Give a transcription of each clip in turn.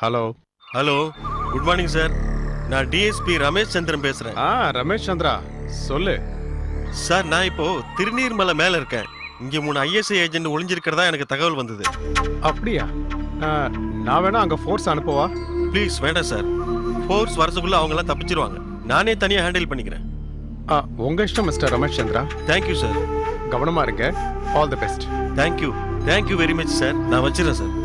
Hello. Hello, good morning sir. நான் DSP Ramesh சந்திரன் பேசுறேன். ரமேஷ் சந்திரா, சொல்லு. சார், நான் இப்போ திருநீர்மலை மேல இருக்கேன். இங்க 3 ஐஎஸ்ஐ ஏஜென்ட் ஒளிஞ்சிருக்கிறதா எனக்கு தகவல் வந்தது. அப்படியா? நான் வேணா அங்க ஃபோர்ஸ் அனுப்பவா? ப்ளீஸ் வேண்டாம் சார். ஃபோர்ஸ் வரதுக்குள்ள அவங்க எல்லாம் தப்பிச்சிருவாங்க. நானே தனியா ஹேண்டில் பண்ணிக்கிறேன். உங்க இஷ்டம் mister Ramesh Chandra. Thank you sir. கவனமா இருங்க. All the best. Thank you very much sir. நான் வச்சிடறேன் சார்.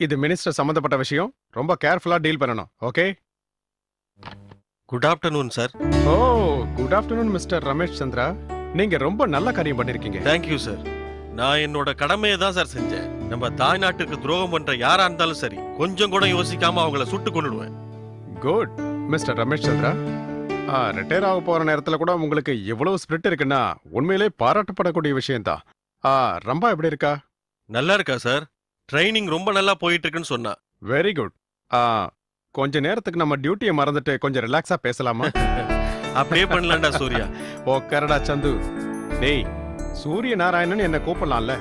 இது மினிஸ்டர் சம்பந்தப்பட்ட விஷயம். ரொம்ப கேர்ஃபுல்லா டீல் பண்ணணும். Okay? Good afternoon sir. Oh, good afternoon mister Ramesh Chandra. நீங்க ரொம்ப நல்ல காரியம் பண்ணிருக்கீங்க. Thank you sir. நான் என்னோட கடமையை தான் சார் செஞ்சேன். நம்ம தாய்நாட்டுக்கு துரோகம் பண்ற யாரா இருந்தாலும் சரி, கொஞ்சம் கூட யோசிக்காம அவங்கள சுட்டு கொன்னுடுவேன். Good mister Ramesh Chandra. Retire ஆக போற நேரத்துல கூட உங்களுக்கு எவ்வளவு ஸ்பிரிட் இருக்குன்னா உண்மையிலே பாராட்டப்படக்கூடிய விஷயம்தான். ரம்பா எப்படி இருக்கா? நல்லா இருக்கா சார்? ட்ரைனிங் ரொம்ப நல்லா போயிட்டு இருக்குன்னு சொன்னா. Very good. கொஞ்ச நேரத்துக்கு நம்ம டியூட்டியை மறந்துட்டு கொஞ்சம் ரிலாக்ஸா பேசலாமா? அப்படியே பண்ணலாம்டா சூர்யா. ஓகேடா சந்து. டேய், சூரிய நாராயணன் என்ன கூப்பிடலாம்ல?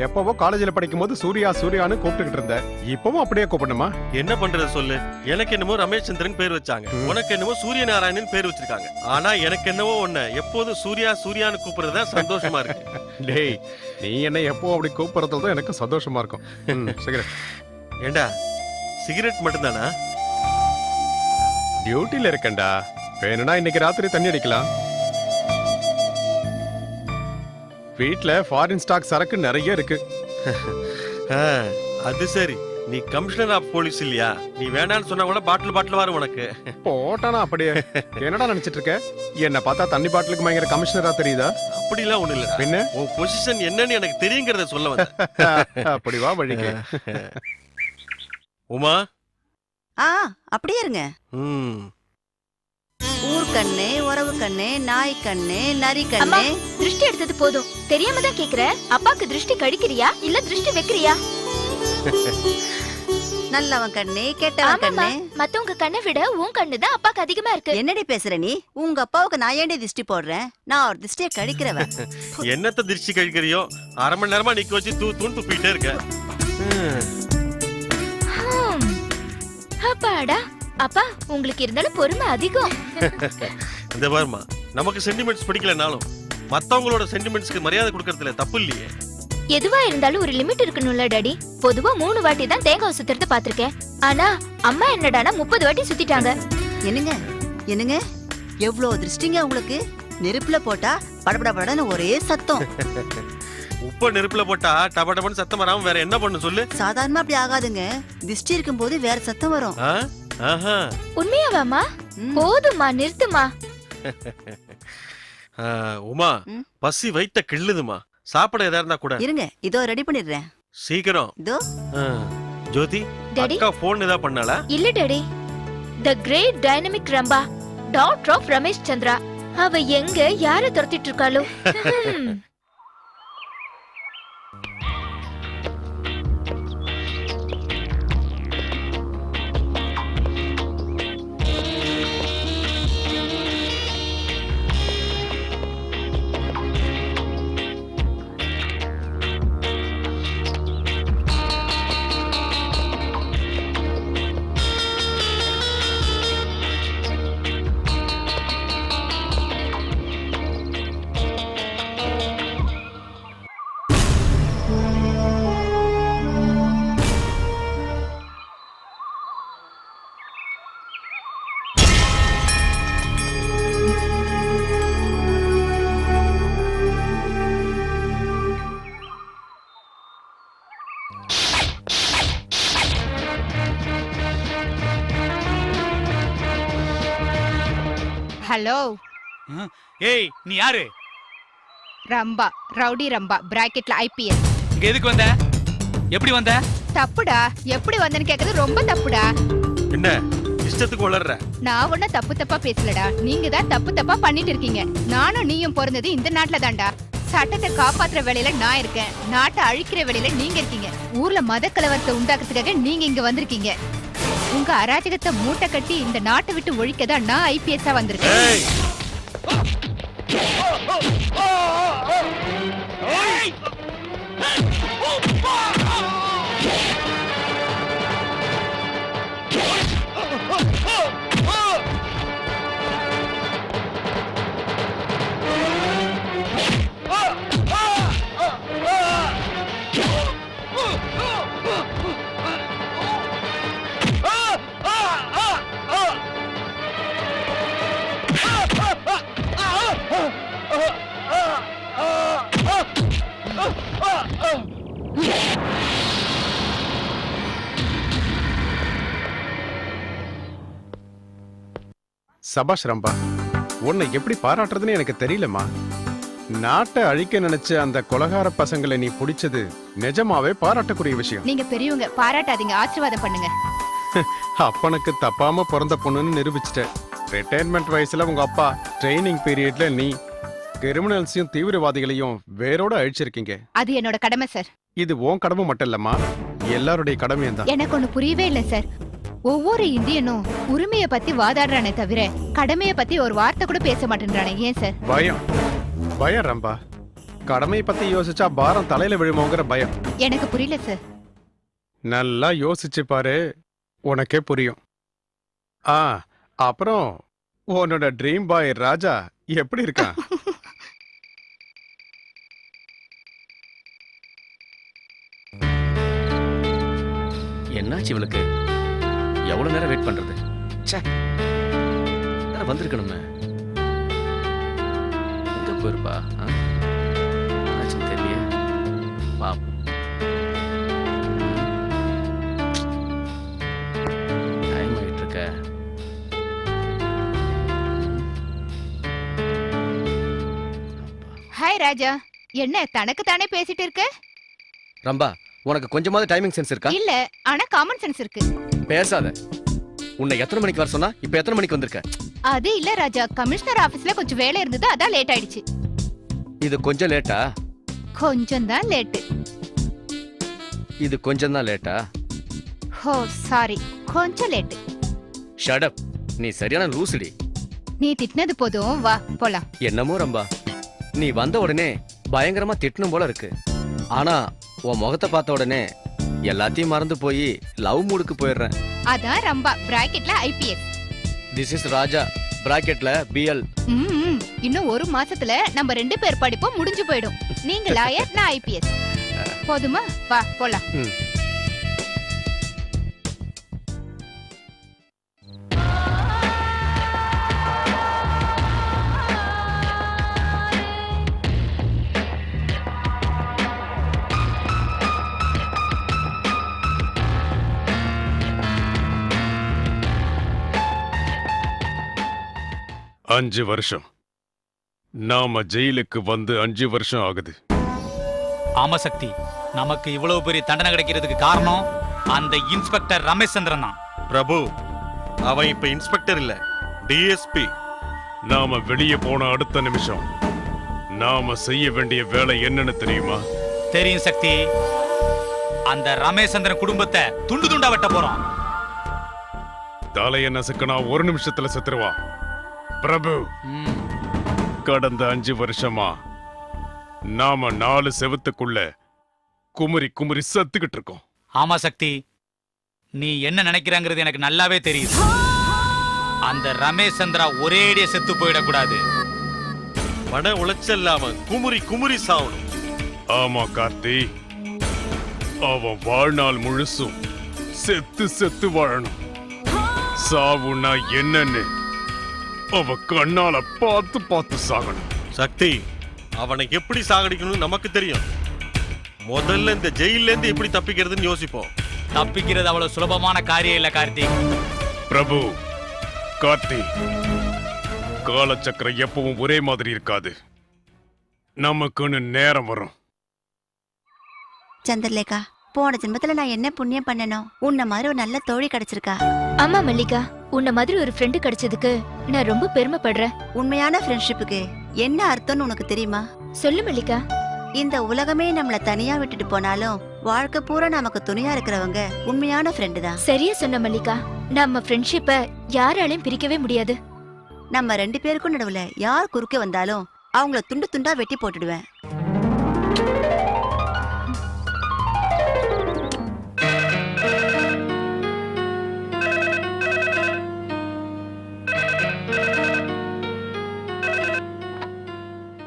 எப்பவோ காலேஜ்ல படிக்கும் போது சூர்யான்னு கூப்பிட்டுக்கிட்டு இருந்த. இப்பவும் அப்படியே கூப்பிடணுமா? என்ன பண்றது சொல்லு. எனக்கு என்னமோ ரமேஷ் சந்திரன் பேர் வச்சாங்க, உனக்கு என்னமோ சூரிய நாராயணன் பேர் வச்சிருக்காங்க. ஆனா எனக்கு என்னவோ ஒண்ணு எப்போதும் சூர்யான்னு கூப்பிடுறதா சந்தோஷமா இருக்கு. டேய், நீ என்ன எப்போ அப்படி கூப்பிடுறதுதான் எனக்கு சந்தோஷமா இருக்கும். சிகரெட் ஏண்டா? சிகரெட் மட்டும்தானா? டியூட்டில இருக்கேன்டா. வேணும்னா இன்னைக்கு ராத்திரி தண்ணி அடிக்கலாம். வீட்ல ஃபாரின் ஸ்டாக் சரக்கு நிறைய இருக்கு. அது சரி. நீ கமிஷனர் ஆஃப் போலீஸ் இல்லையா? நீ வேணான்னு சொன்னா கூட பாட்டில் வரும் உனக்கு. போட்டானா அப்படியே? என்னடா நினைச்சிட்டு இருக்க? என்ன பார்த்தா தண்ணி பாட்டிலுக்கு பயங்கர கமிஷனரா தெரியுதா? அப்படிலாம் ஒண்ணு இல்ல. பின்ன உன் பொசிஷன் என்னன்னு எனக்கு தெரியுங்கிறத சொல்ல வந்தேன். அப்படி வா வழிக்கு. உமா, அப்படியே இருங்க. ஊர் கண்ணு, உறவு கண்ணு, நாய் கண்ணு, நரி கண்ணு. திருஷ்டி எடுத்தது போதும். தெரியாம தான் கேக்குறேன். அப்பாக்கு திருஷ்டி கடிக்கிறியா இல்ல திருஷ்டி வைக்கிறியா? நல்லவன் கண்ணு, கெட்டவன் கண்ணு. மத்தவங்க கண்ணை விட உன் கண்ணு தான் அப்பாக்கு அதிகமா இருக்கு. என்னடி பேசுற நீ? உங்க அப்பாவுக்கு நான் ஏண்டி திருஷ்டி போடுறேன்? நான் ஒரு திருஷ்டியை கழிக்கிறவன். என்னத்த திருஷ்டி கழிக்கிறியோ? 1/2 மணி நேரமா நிக்க வச்சு தூன்னு துப்பிட்டே இருக்க. அப்பாடா, அப்பா உங்களுக்கு இருந்தாலும் பொறுமை அதிகம். இந்த பாருமா, நமக்கு சென்டிமெண்ட்ஸ் பிடிக்கலனாலும் மத்தவங்களோட சென்டிமெண்ட்ஸ்க்கு மரியாதை கொடுக்கறதுல தப்பு இல்லையே. எதுவா இருந்தாலும் ஒரு லிமிட் இருக்கணும்ல டாடி. பொதுவா 3 வாட்டி தான் தேங்காய் சுத்துறது பாத்திருக்கேன். ஆனா அம்மா என்னடானா 30 வாட்டி சுத்திட்டாங்க. என்னங்க எவ்வளவு திருஷ்டிங்க உங்களுக்கு? நெருப்புல போட்டா படபடன்னு ஒரே சத்தம். உப்ப நெருப்புல போட்டா டபடபன்னு சத்தம் வராம வேற என்ன பண்ணு சொல்லு. சாதாரணமா அப்படி ஆகாதுங்க. திருஷ்டி இருக்கும் போது வேற சத்தம் வரும். உண்மையாவாமா? போதுமா, நிறுத்துமா. உமா, பசி வைத்த கிள்ளுதுமா. சாப்பிட ஏதா இருந்தா கூட இருங்க, இதோ ரெடி பண்ணிடுறேன். சீக்கிரம். இதோ. ஜோதி, அக்கா போன் ஏதா பண்ணாளா? இல்ல daddy. The great dynamic Rambha, doctor of Ramesh Chandra. அவ எங்க யார துரத்திட்டு இருக்காளோ? ஹலோ ஏய் நீ யாரு? ரம்பா, ரவுடி ரம்பா, பிராக்கெட்ல ஐபிஎஸ். இங்க எதுக்கு வந்த? எப்படி வந்த? தப்புடா, எப்படி வந்தேன்னு கேக்குறது ரொம்ப தப்புடா. என்ன இஷ்டத்துக்கு வளர்ற? நான் ஒன்னும் தப்பா பேசலடா, நீங்க தான் தப்பா பண்ணிட்டு இருக்கீங்க. நானும் நீயும் பிறந்தது இந்த நாட்டுல தான்டா. சட்டத்தை காப்பாத்துற வேலையில நான் இருக்கேன், நாட்டை அழிக்கிற வேலையில நீங்க இருக்கீங்க. ஊர்ல மத கலவரத்தை உண்டாக்குறதுக்காக நீங்க இங்க வந்திருக்கீங்க. உங்க அராஜகத்தை மூட்டை கட்டி இந்த நாட்டை விட்டு ஒழிக்கதான் நான் ஐபிஎஸ்ஸா வந்திருக்கேன். ஏய் சபாஷ் ரம்பா, உன்னை எப்படி பாராட்டுறதுன்னு எனக்கு தெரியலம்மா. நாட்டை அழிக்க நினைச்ச அந்த கொலகார பசங்களை நீ பிடிச்சது நிஜமாவே பாராட்டக்கூடிய விஷயம். நீங்க பெரியவங்க, பாராட்டாதீங்க, ஆசீர்வாதம் பண்ணுங்க. அப்பனுக்கு தப்பாம பிறந்த பொண்ணுன்னு நிரூபிச்சிட்ட. ரிட்டையர்மெண்ட் வயசுல உங்க அப்பா ட்ரைனிங் பீரியட்ல நீ கிரிமினல்ஸையும் தீவிரவாதிகளையும் வேரோட அழிச்சிருக்கீங்க. அது என்னோட கடமை சார். இது உன் கடமை மட்டும் இல்லம்மா, எல்லாருடைய கடமையும் தான். எனக்கு ஒண்ணு புரியவே இல்ல சார். ஒவ்வொரு இந்தியனும் உரிமைய பத்தி வாதாடுறானே தவிர கடமைய பத்தி ஒரு வார்த்தை கூட பேச மாட்டேன்றானே, ஏன் சார்? பயம் பயம் ரம்பா, கடமையை பத்தி யோசிச்சா பாரம் தலையில விழுமோங்கிற பயம். எனக்கு புரியல சார். நல்லா யோசிச்சு பாரு, உனக்கே புரியும். அப்புறம் உன்னோட ட்ரீம் பாய் ராஜா எப்படி இருக்கான்? என்னாச்சு இவளுக்கு? எவ்வளவு நேரம் வெயிட் பண்றது? வந்திருக்கணுமே. எங்க போயிருப்பா? தெரியல. டைம் ஆயிட்டு இருக்க. ஹாய் ராஜா, என்ன தனக்கு தானே பேசிட்டு இருக்க? ரம்பா, உனக்கு கொஞ்சமாவது டைமிங் சென்ஸ் இருக்கா? இல்ல, ஆனா காமன் சென்ஸ் இருக்கு. பேசாத. உன்னை எத்தனை மணிக்கு வர சொன்னா இப்ப எத்தனை மணிக்கு வந்திருக்க? அது இல்ல ராஜா, கமிஷனர் ஆபீஸ்ல கொஞ்சம் வேலை இருந்தது, அதான் லேட் ஆயிடுச்சு. இது கொஞ்சம் லேட்டா? கொஞ்சம் தான் லேட். இது கொஞ்சம் தான் லேட்டா? ஓ சாரி, கொஞ்சம் லேட். Shut up. நீ சரியான லூசுடி. நீ திட்டினது போதும், வா போலாம். என்னமோ ரம்பா, நீ வந்த உடனே பயங்கரமா திட்டணும் போல இருக்கு. ஆனா உன் முகத்தை பார்த்த உடனே எல்லாத்தையும் மறந்து போய் லவ் மூடுக்கு போயிடுறேன். அதான் ரம்பா, பிராக்கெட்ல ஐபிஎஸ். திஸ் இஸ் ராஜா, பிராக்கெட்ல பிஎல். இன்னும் ஒரு மாசத்துல நம்ம 2 பேர் படிப்பும் முடிஞ்சு போயிடும். நீங்க லாயர், நான் ஐபிஎஸ். போதுமா? வா போலாம். 5 வருஷம். நாம ஜெயிலுக்கு வந்து 5 வருஷம் ஆகுது. ஆமா சக்தி, நமக்கு இவ்வளவு பெரிய தண்டனை கிடைக்கிறதுக்கு காரணம் அந்த இன்ஸ்பெக்டர் ரமேஷ் சந்திரன் தான். பிரபு, அவன் இப்ப இன்ஸ்பெக்டர் இல்ல, டிஎஸ்பி. நாம வெளியே போன அடுத்த நிமிஷம் நாம செய்ய வேண்டிய வேலை என்னன்னு தெரியுமா? தெரியும் சக்தி. அந்த ரமேஷ் சந்திரன் குடும்பத்தை துண்டு துண்டா வெட்ட போறோம். தலைய நசுக்கனா 1 நிமிஷத்துல செத்துருவா. பிரபு, கடந்த 5 வருஷமா நாம 4 செவத்துக்குள்ள குமுறி குமுறி சத்துக்கிட்டு இருக்கோம். ஆமா சக்தி, நீ என்ன நினைக்கிறாங்கிறது எனக்கு நல்லாவே தெரியுது. அந்த ரமேஷ் சந்திரா ஒரேடிய செத்து போயிடக்கூடாது. மன உளைச்சல் இல்லாம குமுறி குமுறி சாவணும். ஆமா கார்த்தி, அவன் வாழ்நாள் முழுசும் செத்து செத்து வாழணும். சாவுனா என்னன்னு அவ கண்ணால பார்த்து பார்த்து சாகணும். சக்தி, அவனை எப்படி சாகடிக்கணும்னு நமக்கு தெரியும். முதல்ல இந்த ஜெயில இருந்து எப்படி தப்பிக்கிறதுன்னு யோசிப்போம். தப்பிக்கிறது அவ்வளவு சுலபமான காரியம் இல்ல கார்த்திக். பிரபு, கார்த்தி, காலச்சக்கரம் எப்பவும் ஒரே மாதிரி இருக்காது. நமக்குன்னு நேரம் வரும். சந்திரலேகா, போன ஜென்மத்துல நான் என்ன புண்ணியம் பண்ணணும், உன்ன மாதிரி ஒரு நல்ல தோழி கிடைச்சிருக்கா. ஆமா மல்லிகா, உன்ன மாதிரி ஒரு ஃப்ரெண்டு கிடைச்சதுக்கு நான் ரொம்ப பெருமைப்படுறேன். உண்மையான ஃப்ரெண்ட்ஷிப்புக்கு என்ன அர்த்தம்னு உனக்கு தெரியுமா? சொல்லு மல்லிகா. இந்த உலகமே நம்மள தனியா விட்டுட்டு போனாலும் வாழ்க்கை பூரா நமக்கு துணையா இருக்கிறவங்க உண்மையான ஃப்ரெண்டு தான். சரியா சொன்ன மல்லிகா. நம்ம ஃப்ரெண்ட்ஷிப்ப யாராலையும் பிரிக்கவே முடியாது. நம்ம 2 பேருக்கும் நடுவுல யார் குறுக்க வந்தாலும் அவங்கள துண்டு துண்டா வெட்டி போட்டுடுவேன்.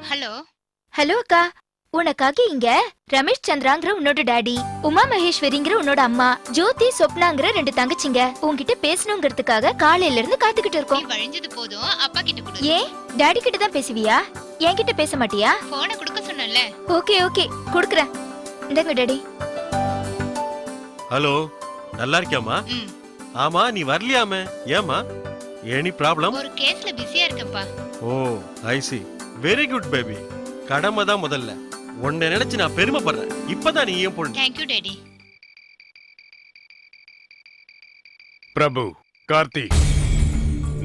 ஹலோ ஹலோ அக்கா, உனக்காக இங்க ரமேஷ் சந்திராங்கிற உன்னோட டாடி, உமா மகேஸ்வரிங்கிற உன்னோட அம்மா, ஜோதி சொப்னாங்கிற 2 தங்கச்சிங்க உன்கிட்ட பேசணுங்கிறதுக்காக காலையில இருந்து காத்துக்கிட்டு இருக்கோம். வழிஞ்சது போதும், அப்பா கிட்ட கொடு. ஏன் டாடி கிட்ட தான் பேசுவியா? என்கிட்ட பேச மாட்டியா? போனை கொடுக்க சொன்னல. ஓகே ஓகே, குடுக்குறேன். இந்தங்க டாடி. ஹலோ, நல்லா இருக்கியாமா? ம். ஆமா, நீ வரலையாமே, ஏமா? Any problem? ஒரு கேஸ்ல பிஸியா இருக்கேன்ப்பா. ஓ, ஐ சி. Very good baby. கடமை தான் முதல்ல. உன்னை நினைச்சு நான் பெருமைப்படுறேன். இப்பதான் நீ ஏன் பொண்ணு. Thank you daddy. Prabhu, Karthi,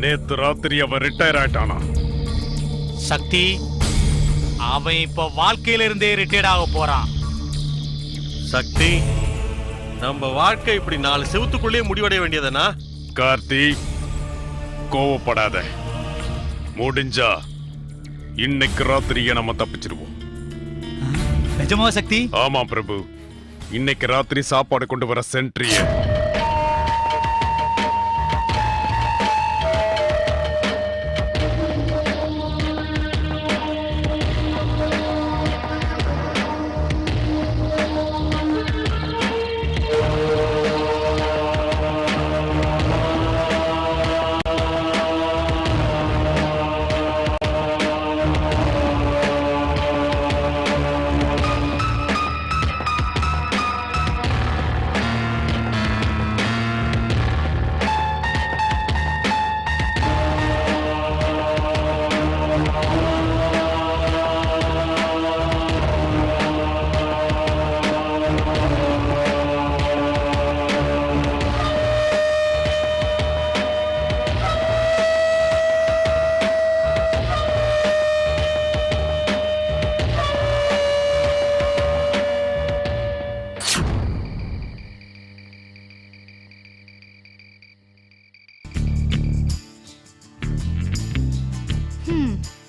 நேத்து ராத்திரி அவன் ரிட்டையர் ஆயிட்டானா? சக்தி, அவன் இப்ப வாழ்க்கையில இருந்தே ரிட்டையர்ட் ஆக போறான். சக்தி, நம்ம வாழ்க்கை இப்படி 4 செவுத்துக்குள்ளே முடிவடைய வேண்டியதுனா? கார்த்தி, கோவப்படாத. முடிஞ்சா இன்னைக்கு ராத்திரியே நம்ம தப்பிச்சிருவோம். நிஜமா சக்தி? ஆமா பிரபு, இன்னைக்கு ராத்திரி சாப்பாடு கொண்டு வர சென்ட்ரிய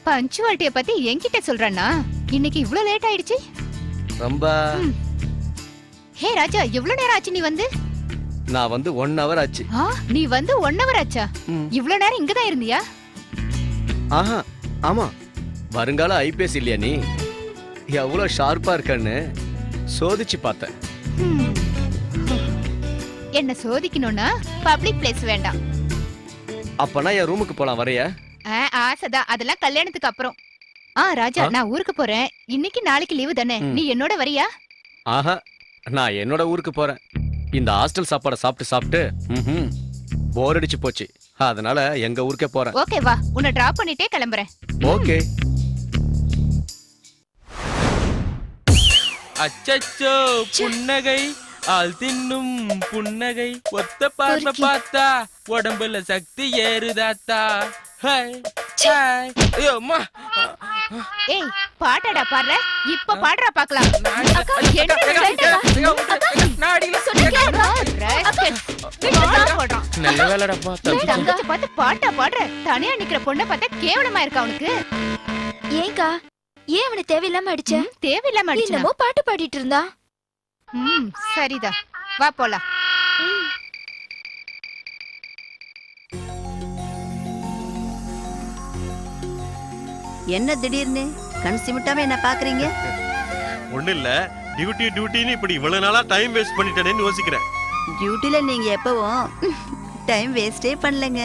பஞ்சுவாலிட்டிய பத்தி என்கிட்ட சொல்றேன்னா இன்னைக்கு இவ்ளோ லேட் ஆயிடுச்சு. ரொம்ப ஹே ராஜா, எவ்ளோ நேரம் ஆச்சு நீ வந்து? நான் வந்து 1 hour ஆச்சு. நீ வந்து 1 hour ஆச்சா? இவ்ளோ நேரம் இங்க தான் இருந்தியா? ஆஹா, ஆமா. வருங்கால ஐபிஎஸ் இல்லையா நீ? எவ்வளவு ஷார்ப்பா இருக்கன்னு சோதிச்சு பார்த்தேன். என்ன சோதிக்கணும்னா பப்ளிக் பிளேஸ் வேண்டாம். அப்பனா என் ரூமுக்கு போலாம், வரையா? ஆசைதான், அதெல்லாம் கல்யாணத்துக்கு அப்புறம். ராஜா, நான் ஊருக்கு போறேன். இன்னைக்கு நாளைக்கு லீவு தானே, நீ என்னோட வரியா? ஆஹா, நான் என்னோட ஊருக்கு போறேன். இந்த ஹாஸ்டல் சாப்பாடை சாப்பிட்டு சாப்பிட்டு போர் அடிச்சு போச்சு. அதனால எங்க ஊருக்கே போறேன். ஓகே வா, உன்னை டிராப் பண்ணிட்டே கிளம்புறேன். ஓகே. அச்சச்சோ, புன்னகை ஆள் தின்னும் புன்னகை, ஒத்த பார்வை பார்த்தா உடம்புல சக்தி ஏறுதாத்தா. Hi hi. ஐயோ அம்மா. ஏய், பாட்டடா பாடுற, இப்ப பாடுறா பாக்கலாம். அக்கா, என்ன நாடில நல்ல வேலைடாப்பா. தங்கச்சி பார்த்து பாட்டா பாடுற, தனியா நிக்கிற பொண்ணை பார்த்தா கேவலமா இருக்கா உனக்கு? ஏங்கா, ஏன் அவனை தேவையில்லாம அடிச்ச? தேவையில்லாம அடிச்சா? என்னமோ பாட்டு பாடிட்டு இருந்தா. சரிதா, வா போலாம். என்ன திடீர்னு கண் சிமிட்டாம என்ன பாக்குறீங்க? ஒண்ணு இல்ல, டியூட்டின்னு இப்படி இவ்வளவு நாளா டைம் வேஸ்ட் பண்ணிட்டேனேன்னு யோசிக்கிறேன். டியூட்டில நீங்க எப்பவும் டைம் வேஸ்டே பண்ணலங்க.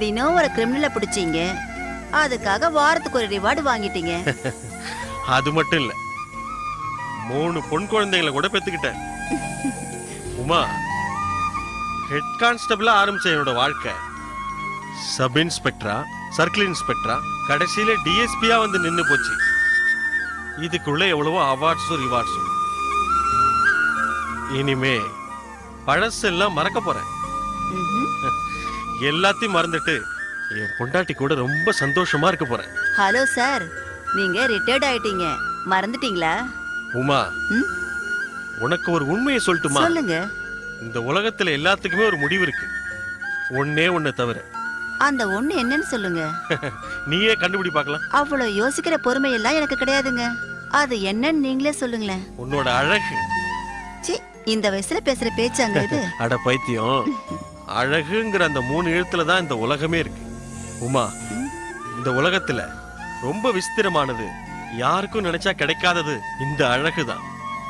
தினம் ஒரு கிரிமினலை பிடிச்சீங்க, அதுக்காக வாரத்துக்கு ஒரு ரிவார்டு வாங்கிட்டீங்க. அது மட்டும் இல்ல, 3 பொன் குழந்தைகளை கூட பெத்துக்கிட்டேன். உமா, ஹெட் கான்ஸ்டபிளா ஆரம்பிச்ச என்னோட வாழ்க்கை சப் இன்ஸ்பெக்டரா, சர்க்கிள் இன்ஸ்பெக்டரா கடைசியில டிஎஸ்பியா வந்து நின்னு போச்சு. இதுக்குள்ள எவ்வளவோ அவார்ட்ஸும் ரிவார்ட்ஸும். இனிமே பழசெல்லாம் மறக்க போறேன். ம்ஹும். எல்லாத்தையும் மறந்துட்டு என் பொண்டாட்டி கூட ரொம்ப சந்தோஷமா இருக்க போறேன். ஹலோ சார், நீங்க ரிட்டையர்ட் ஆயிட்டீங்க, மறந்துட்டீங்களா? உமா, ம்? உனக்கு ஒரு உண்மையை சொல்லட்டுமா? சொல்லுங்க. இந்த உலகத்துல எல்லாத்துக்குமே ஒரு முடிவு இருக்கு, ஒன்னே ஒண்ணு தவிர. அந்த ஒண்ணு என்னன்னு சொல்லுங்க. நீயே கண்டுபிடி பார்க்கலாம். அவ்வளவு யோசிக்கிற பொறுமை எல்லாம் எனக்கு கிடையாதுங்க. அது என்னன்னு நீங்களே சொல்லுங்களேன். உன்னோட அழகு. சி, இந்த வயசுல பேசுற பேச்சாங்க இது. அட பைத்தியம், அழகுங்கிற அந்த 3 எழுத்துல தான் இந்த உலகமே இருக்கு. உமா, இந்த உலகத்துல ரொம்ப விஸ்திரமானது, யாருக்கும் நினைச்சா கிடைக்காதது இந்த அழகுதான்.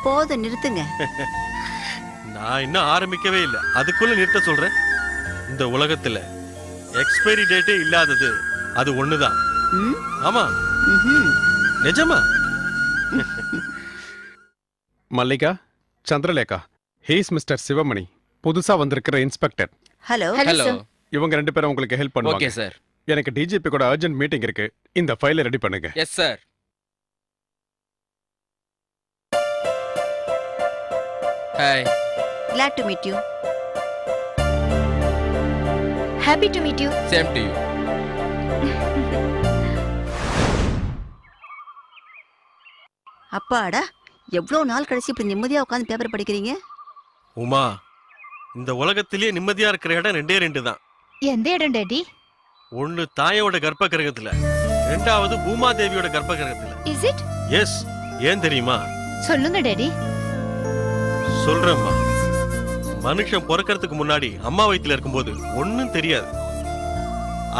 போதும், நிறுத்துங்க. நான் இன்னும் ஆரம்பிக்கவே இல்லை, அதுக்குள்ள நிறுத்த சொல்றேன். இந்த உலகத்துல எக்ஸ்பைரி டேட்டே இல்லாதது அது ஒண்ணுதான். ம்? ஆமா, ம்ஹும். நிஜமா. மல்லிகா, சந்திரலேகா, ஹீஸ் மிஸ்டர் சிவமணி, புதுசா வந்திருக்கிற இன்ஸ்பெக்டர். ஹலோ. Hello sir. இவங்க 2 பேரும் உங்களுக்கு ஹெல்ப் ஓகே பண்ணுவாங்க. சார். எனக்கு டிஜிபி கூட அர்ஜென்ட் மீட்டிங் இருக்கு. இந்த ஃபைலை ரெடி பண்ணுங்க. Yes sir. Hi. Glad to meet you. Happy to meet you. Same to you. அப்பாடா, எவ்வளவு நாள் கழிச்சு இப்படி நிம்மதியா உட்கார்ந்து பேப்பர் படிக்கிறீங்க? உமா, இந்த உலகத்திலேயே நிம்மதியா இருக்கிற இடம் 2 தான். எந்த இடம் டாடி? ஒண்ணு தாயோட கர்ப்ப கிரகத்துல, 2வது பூமாதேவியோட கர்ப்ப கிரகத்துல. Is it? எஸ். ஏன் தெரியுமா? சொல்லுங்க டாடி. சொல்றேம்மா. மனுஷன் பிறக்கிறதுக்கு முன்னாடி அம்மா வயித்துல இருக்கும்போது ஒண்ணும் தெரியாது.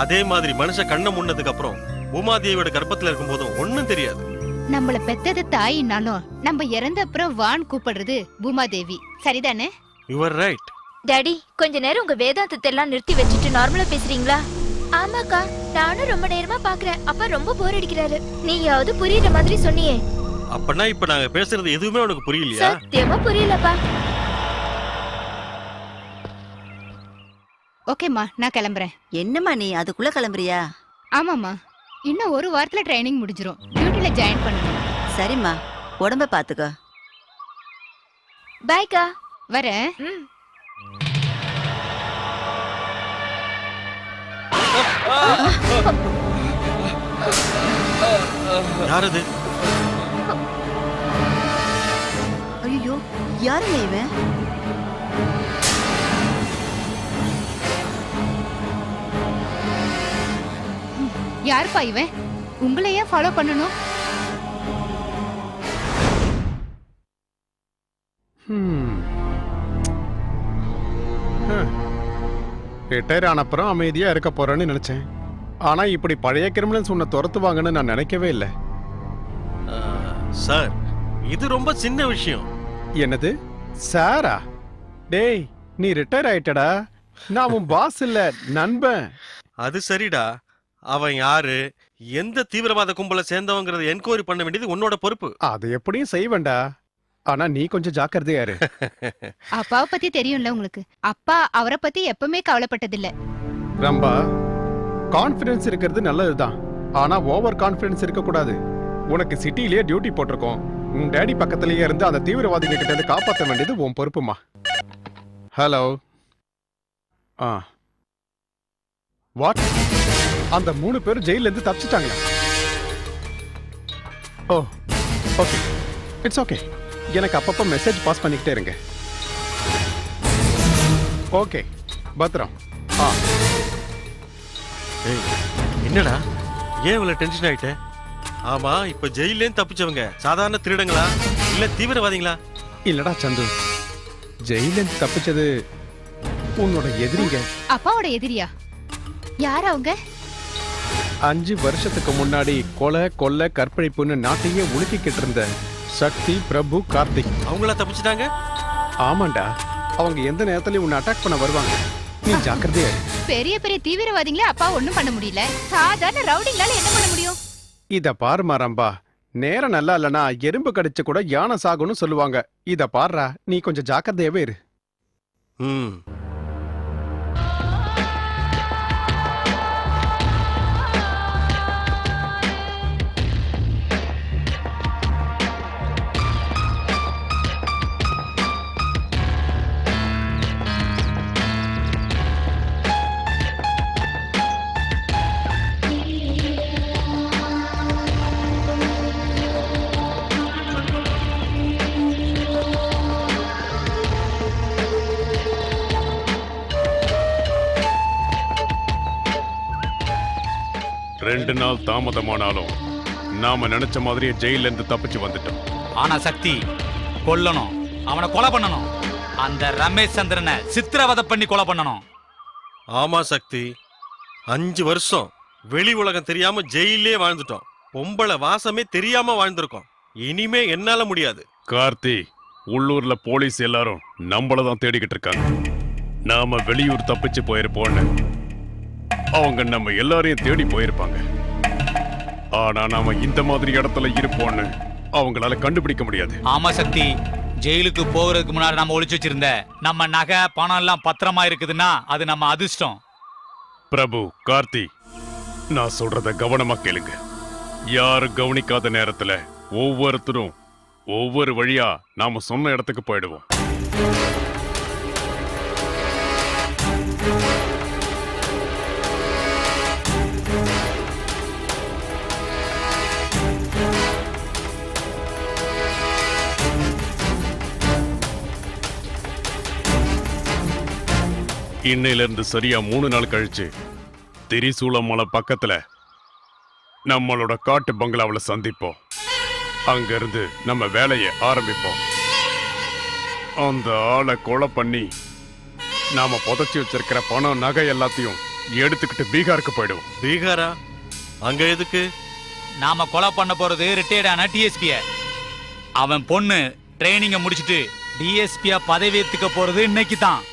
அதே மாதிரி மனுஷன் கண்ணை முன்னதுக்கு அப்புறம் பூமாதேவியோட கர்ப்பத்துல இருக்கும்போதும் ஒண்ணும் தெரியாது. நம்மள பெத்தது தாயினாலும் நம்ம இறந்த அப்புறம் வான் கூப்பிடுறது பூமாதேவி, சரிதானே? Your right. டாடி, கொஞ்ச நேரம் உங்க வேதாந்தத்தை எல்லாம் நிறுத்தி வச்சுட்டு நார்மலா பேசுறீங்களா? ஆமாக்கா, நானும் ரொம்ப நேரமா பாக்குறேன். அப்பா ரொம்ப போர் அடிக்கிறாரு. நீயாவது புரியுற மாதிரி சொன்னியே. அப்பனா இப்ப நாங்க பேசுறது எதுவுமே உனக்கு புரியலையா? சத்தியமா புரியலப்பா. ஓகேம்மா, நான் கிளம்புறேன். என்னம்மா நீ அதுக்குள்ள கிளம்புறியா? ஆமாம்மா, இன்னும் 1 வாரத்துல ட்ரைனிங் முடிஞ்சிரும். டியூட்டில ஜாயின் பண்ணணும். சரிம்மா, உடம்ப பாத்துக்க. பாய்க்கா. வரேன். ம். யாரது? ஐயோ, யாருங்க இவன்? யாருப்பா இவன்? உங்களை ஏன் ஃபாலோ பண்ணணும்? ரிட்டையர் ஆன அப்புறம் அமைதியா இருக்க போறேன்னு நினைச்சேன். ஆனா இப்படி பழைய கிரிமினல்ஸ் உன்னை துரத்துவாங்கன்னு நான் நினைக்கவே இல்லை. சார், இது ரொம்ப சின்ன விஷயம். என்னது சாரா? டேய், நீ ரிட்டையர் ஆயிட்டடா. நான் உன் பாஸ் இல்ல, நண்பன். அது சரிடா. அவன் யாரு, எந்த தீவிரவாத கும்பல சேர்ந்தவங்கறத என்கொயரி பண்ண வேண்டியது உன்னோட பொறுப்பு. அது எப்படியும் செய்வேண்டா. ஆனா நீ கொஞ்சம் ஜாக்கிரதையா இரு. அப்பாவை பத்தி தெரியும்ல உங்களுக்கு. அப்பா அவரை பத்தி எப்பவுமே கவலைப்பட்டதில்ல. ரம்பா, கான்ஃபிடன்ஸ் இருக்கிறது நல்லதுதான். ஆனா ஓவர் கான்ஃபிடன்ஸ் இருக்க கூடாது. உனக்கு சிட்டிலேயே டியூட்டி போட்டிருக்கோம். உன் டேடி பக்கத்திலேயே இருந்து அந்த தீவிரவாதிங்க கிட்ட இருந்து காப்பாற்ற வேண்டியது உன் பொறுப்புமா. ஹலோ. வாட்? அந்த 3 பேரும் ஜெயில இருந்து தப்பிச்சிட்டாங்களா? ஓ, ஓகே, இட்ஸ் ஓகே. எனக்கு அப்பப்போ மெசேஜ் பாஸ் பண்ணிக்கிட்டே இருங்க. ஓகே, பத்ரம். ஏய், என்னடா ஏன் இவ்வளவு டென்ஷன் ஆயிட்ட? ஆமா, இப்ப ஜெயிலேருந்து தப்பிச்சவங்க சாதாரண திருடங்களா இல்ல தீவிரவாதிகளா? இல்லடா சந்து, ஜெயிலிருந்து தப்பிச்சது உன்னோட எதிரிங்க. அப்பாவோட எதிரியா? யார் அவங்க? 5 வருஷத்துக்கு முன்னாடி கொலை கொள்ளை கற்பழிப்புன்னு நாட்டையே உலுக்கிக்கிட்டு இருந்த சக்தி, பிரபு, கார்த்திக். அவங்களா தப்பிச்சிட்டாங்க? ஆமாண்டா, அவங்க எந்த நேரத்துலயும் உன்னை அட்டாக் பண்ண வருவாங்க. நீ ஜாக்கிரதையா இரு. பெரிய பெரிய தீவிரவாதிங்களே அப்பா ஒண்ணும் பண்ண முடியல. சாதாரண ரவுடிங்களால என்ன பண்ண முடியும்? இத பாருமா ரம்பா, நேரம் நல்லா இல்லனா எறும்பு கடிச்சு கூட யானை சாகும்னு சொல்லுவாங்க. இத பாருடா, நீ கொஞ்சம் ஜாக்கிரதையாவே இரு. 2 நாள் தாமதமானாலும் நாம நினைச்ச மாதிரியே ஜெயில இருந்து தப்பிச்சு வந்துட்டோம். ஆனா சக்தி கொல்லணும், அவனை கொலை பண்ணணும். அந்த ரமேஷ் சந்திரனை சித்திரவதை பண்ணி கொலை பண்ணணும். ஆமா சக்தி, 5 வருஷம் வெளி உலகம் தெரியாம ஜெயிலே வாழ்ந்துட்டோம். பொம்பளை வாசமே தெரியாம வாழ்ந்திருக்கோம். இனிமே என்னால முடியாது. கார்த்தி, உள்ளூர்ல போலீஸ் எல்லாரும் நம்மள தான் தேடிக்கிட்டு இருக்காங்க. நாம வெளியூர் தப்பிச்சு போயிருப்போம்னு அவங்க நம்ம எல்லாரையும் தேடி போயிருப்பாங்க. ஆனா நாம இந்த மாதிரி இடத்துல இருப்போம்னு அவங்களால கண்டுபிடிக்க முடியாது. ஆமா சக்தி, ஜெயிலுக்கு போகிறதுக்கு முன்னாடி நம்ம ஒளிச்சு வச்சிருந்த நம்ம நகை பணம் எல்லாம் பத்திரமா இருக்குதுன்னா அது நம்ம அதிர்ஷ்டம். பிரபு, கார்த்தி, நான் சொல்றத கவனமா கேளுங்க. யாரும் கவனிக்காத நேரத்துல ஒவ்வொருத்தரும் ஒவ்வொரு வழியா நாம சொன்ன இடத்துக்கு போயிடுவோம். இன்னையில இருந்து சரியா 3 நாள் கழிச்சு திரிசூலம் மலை பக்கத்துல நம்மளோட காட்டு பங்களாவில் சந்திப்போம். அங்க இருந்து நம்ம வேலையை ஆரம்பிப்போம். அந்த ஆளை கொலை பண்ணி நாம புதைச்சி வச்சிருக்கிற பணம் நகை எல்லாத்தையும் எடுத்துக்கிட்டு பீகாருக்கு போயிடுவோம். பீகாரா? அங்க எதுக்கு? நாம கொலை பண்ண போறது ரிட்டையர்டான டிஎஸ்பிய. அவன் பொண்ணு ட்ரைனிங்க முடிச்சிட்டு டிஎஸ்பியா பதவி ஏத்துக்க போறது இன்னைக்கு தான்.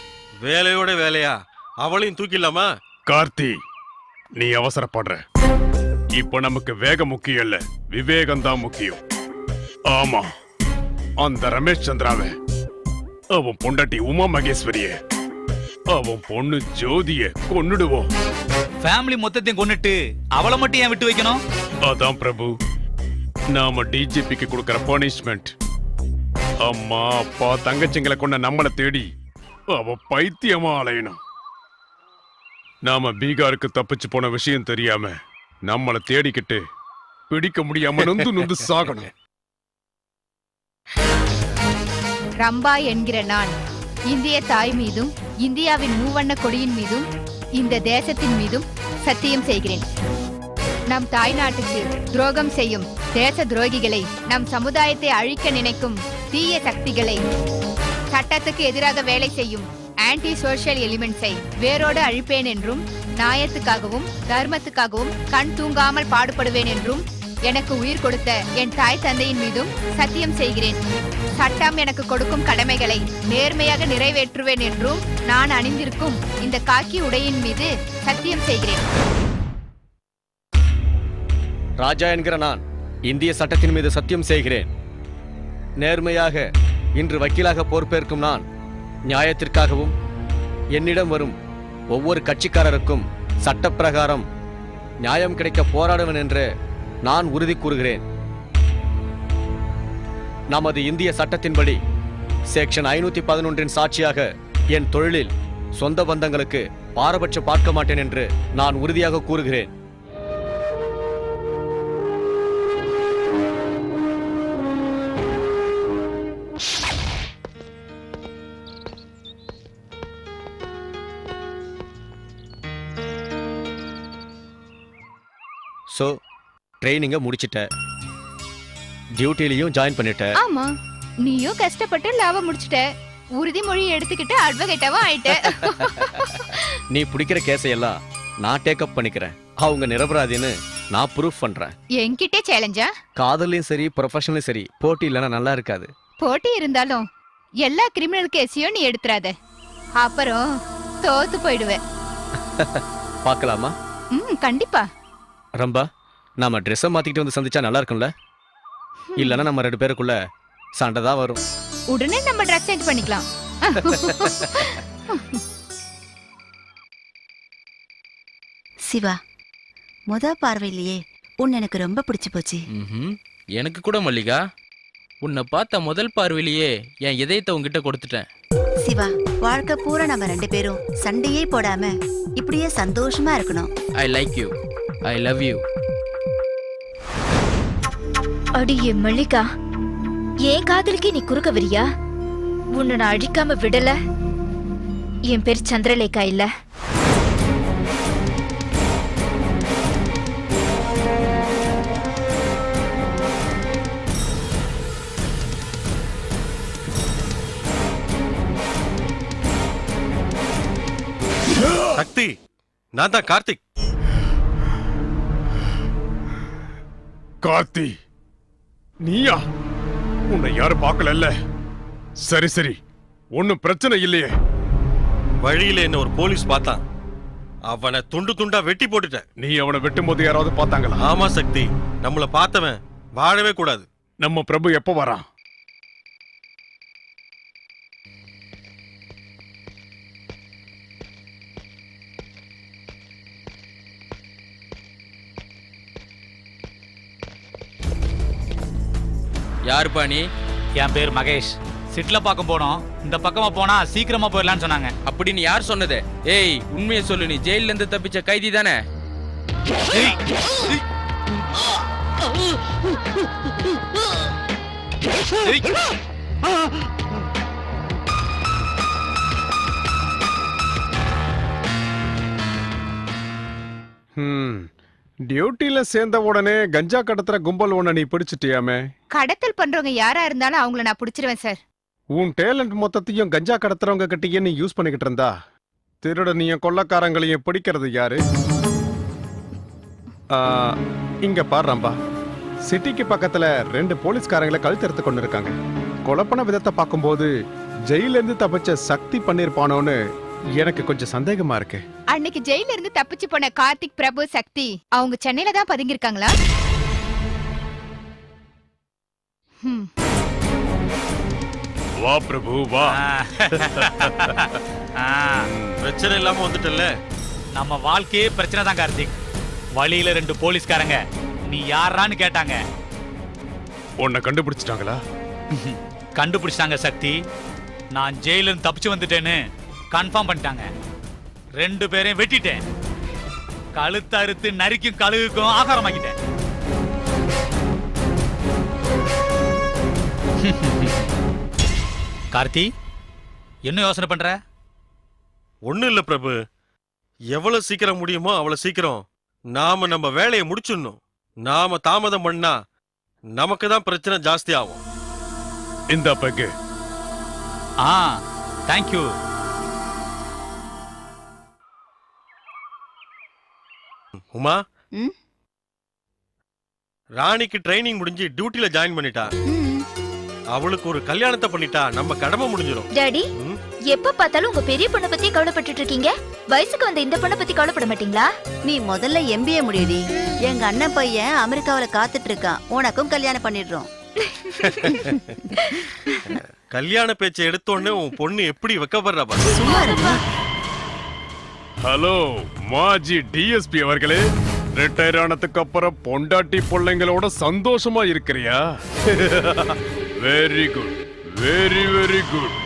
வேலையோட வேலையா? அவளையும் தூக்கிடலாமா? கார்த்தி, நீ அவசரப்படுற. இப்ப நமக்கு வேகம் முக்கியம் இல்ல, விவேகம் தான் முக்கியம். ஆமா, அந்த ரமேஷ் சந்திராவை, அவன் பொண்டாட்டி உமா மகேஸ்வரிய, அவன் பொண்ணு ஜோதிய கொன்னுடுவோம். ஃபேமிலி மொத்தத்தையும் கொன்னுட்டு அவளை மட்டும் ஏன் விட்டு வைக்கணும்? அதான் பிரபு, நாம டிஜிபிக்கு கொடுக்கற பனிஷ்மெண்ட். அம்மா அப்பா தங்கச்சிங்களை கொண்ட நம்மளை தேடி அவ பைத்தியமா அலையணும். நாம பீகாருக்கு தப்பிச்சு போன விஷயம் தெரியாம நம்மளை தேடிக்கிட்டு பிடிக்க முடியாம நொந்து நொந்து சாகணும். ரம்பா என்கிற நான் இந்திய தாய் மீதும் இந்தியாவின் மூவண்ண கொடியின் மீதும் இந்த தேசத்தின் மீதும் சத்தியம் செய்கிறேன். நம் தாய் நாட்டுக்கு துரோகம் செய்யும் தேச துரோகிகளை, நம் சமுதாயத்தை அழிக்க நினைக்கும் தீய சக்திகளை, சட்டத்துக்கு எதிராக வேலை செய்யும் ஆன்டி சோஷியல் எலிமெண்ட்ஸை வேரோடு அழிப்பேன் என்றும், நியாயத்துக்காகவும் தர்மத்துக்காகவும் கண் தூங்காமல் பாடுபடுவேன் என்றும் எனக்கு உயிர் கொடுத்த என் தாய் தந்தையின் மீதும் சத்தியம் செய்கிறேன். சட்டம் எனக்கு கொடுக்கும் கடமைகளை நேர்மையாக நிறைவேற்றுவேன் என்றும் நான் அணிந்திருக்கும் இந்த காக்கி உடையின் மீது சத்தியம் செய்கிறேன். ராஜா என்கிற நான் இந்திய சட்டத்தின் மீது சத்தியம் செய்கிறேன். நேர்மையாக இன்று வக்கீலாக பொறுப்பேற்கும் நான் நியாயத்திற்காகவும் என்னிடம் வரும் ஒவ்வொரு கட்சிக்காரருக்கும் சட்டப்பிரகாரம் நியாயம் கிடைக்க போராடுவேன் என்று நான் உறுதி கூறுகிறேன். நமது இந்திய சட்டத்தின்படி செக்ஷன் 511 சாட்சியாக என் தொழிலில் சொந்த பந்தங்களுக்கு பாரபட்சம் பார்க்க மாட்டேன் என்று நான் உறுதியாக கூறுகிறேன். சோ ட்ரைனிங்க முடிச்சிட்ட, டியூட்டிலையும் ஜாயின் பண்ணிட்ட. ஆமா, நீயும் கஷ்டப்பட்டு லாபம் முடிச்சிட்ட, உறுதிமொழி எடுத்துக்கிட்டு அட்வொகேட்டாவும் ஆயிட்ட. நீ பிடிக்கிற கேஸையெல்லாம் நான் டேக்கப் பண்ணிக்கிறேன். அவங்க நிரபராதின்னு நான் ப்ரூஃப் பண்றேன். என்கிட்டே சேலஞ்சா? காதலையும் சரி ப்ரொஃபஷனலும் சரி போட்டி இல்லைன்னா நல்லா இருக்காது. போட்டி இருந்தாலும் எல்லா கிரிமினல் கேஸையும் நீ எடுத்துறாத, அப்புறம் தோத்து போயிடுவேன். பார்க்கலாமா? கண்டிப்பா. ரம்பா, நாம ட்ரெஸ்ஸை மாத்திக்கிட்டு வந்து சந்திச்சா நல்லா இருக்கும்ல? இல்லைன்னா நம்ம 2 பேருக்குள்ள சண்டை தான் வரும். உடனே நம்ம ட்ரெஸ் சேஞ்ச் பண்ணிக்கலாம். சிவா, பார்வையிலேயே உன்னை எனக்கு ரொம்ப பிடிச்சு போச்சு. எனக்கு கூட மல்லிகா, உன்னை பார்த்த முதல் பார்வையிலேயே என் இதயத்தை உங்ககிட்ட கொடுத்துட்டேன். சிவா, வாழ்க்கை பூரா நம்ம 2 பேரும் சண்டையே போடாம இப்படியே சந்தோஷமா இருக்கணும். I like you, I love you. அடியே மல்லிகா, ஏன் காதலுக்கு நீ குறுக்க வரியா? உன்னை நான் அழிக்காம விடல. என் பேர் சந்திரலேகா இல்ல. நான் தான் கார்த்திக். கார்த்தி, நீயா? உன்னை யாரும் பார்க்கல. சரி சரி, ஒன்னும் பிரச்சனை இல்லையே. வழியில என்ன ஒரு போலீஸ் பார்த்தான். அவனை துண்டு துண்டா வெட்டி போட்டுட்டேன். நீ அவனை வெட்டும் போது யாராவது பார்த்தாங்களா? ஆமா சக்தி, நம்மள பார்த்தவன் வாழவே கூடாது. நம்ம பிரபு எப்ப வரான்? யாருப்பா நீ? என் பேர் மகேஷ். சிட்ல பார்க்க போனோம். இந்த பக்கமா போனா சீக்கிரமா போயிடலாம்னு சொன்னாங்க. அப்படின்னு யார் சொன்னது? ஏய், உண்மையை சொல்லு, நீ ஜெயில இருந்து தப்பிச்ச கைதி தானே? டியூட்டில சேர்ந்த உடனே கஞ்சா கடத்துற கும்பல் ஒண்ண நீ பிடிச்சிட்டியாமே. கடத்தல் பண்றவங்க யாரா இருந்தாலும் அவங்கள நான் புடிச்சிருவேன் சார். உன் டேலண்ட் மொத்தத்தையும் கஞ்சா கடத்துறவங்க கிட்டயே நீ யூஸ் பண்ணிக்கிட்டு இருந்தா திருடனையும் கொள்ளக்காரங்களையும் பிடிக்கிறது யாரு? இங்க பாடுறாம்பா, சிட்டிக்கு பக்கத்துல 2 போலீஸ்காரங்களை கழுத்தெடுத்து கொண்டு இருக்காங்க. கொலப்பன விதத்தை பார்க்கும்போது ஜெயில இருந்து தப்பிச்ச சக்தி பண்ணிருப்பானோன்னு எனக்கு கொஞ்சம் சந்தேகமா இருக்கு. அன்னைக்கு ஜெயில இருந்து தப்பிச்சு போன கார்த்திக், பிரபு, சக்தி அவங்க சென்னையில தான் பதுங்கிருக்காங்களா? வா பிரபு வா. பிரச்சனை இல்லாம வந்துட்டல. நம்ம வாழ்க்கையே பிரச்சனை தான் கார்த்திக். வழியில 2 போலீஸ்காரங்க நீ யாரான்னு கேட்டாங்க. உன்னை கண்டுபிடிச்சிட்டாங்களா? கண்டுபிடிச்சிட்டாங்க சக்தி. நான் ஜெயில இருந்து தப்பிச்சு வந்துட்டேன்னு கன்ஃபார்ம் பண்ணிட்டாங்க. 2 பேரையும் வெட்டிட்டேன். கழுத்து அறுத்து நரிக்கும் கழுகுக்கும் ஆகாரமாக்கிட்டேன். கார்த்தி, என்ன யோசனை பண்ற? ஒண்ணும் இல்ல பிரபு, எவ்வளவு சீக்கிரம் முடியுமோ அவ்வளவு சீக்கிரம் நாம நம்ம வேலையை முடிச்சிடணும். நாம தாமதம் பண்ணா நமக்கு தான் பிரச்சனை ஜாஸ்தி ஆகும். இந்த பக்கு. தேங்க்யூ. உமா, ம்? ராணிக்கு ட்ரைனிங் முடிஞ்சு டியூட்டில ஜாயின் பண்ணிட்டா. அவளுக்கு ஒரு கல்யாணத்தை பண்ணிட்டா நம்ம கடமை முடிஞ்சிடும். டாடி, ம்? எப்ப பார்த்தாலும் உங்க பெரிய பொண்ணை பத்தி கவலைப்பட்டுட்டு இருக்கீங்க. வயசுக்கு வந்த இந்த பொண்ணை பத்தி கவலைப்பட மாட்டீங்களா? நீ முதல்ல MBA முடியடி. எங்க அண்ணன் பையன் அமெரிக்காவில காத்துட்டு இருக்கான். உனக்கும் கல்யாணம் பண்ணிடுறோம். கல்யாண பேச்சை எடுத்தோடனே உன் பொண்ணு எப்படி வெக்கப்படுறா பாரு. சும்மா இருப்பா. ஹலோ மாஜி டிஎஸ்பி அவர்களே, ரிட்டையர் ஆனதுக்கு அப்புறம் பொண்டாட்டி பிள்ளைங்களோட சந்தோஷமா இருக்கிறியா? Very good, very very good.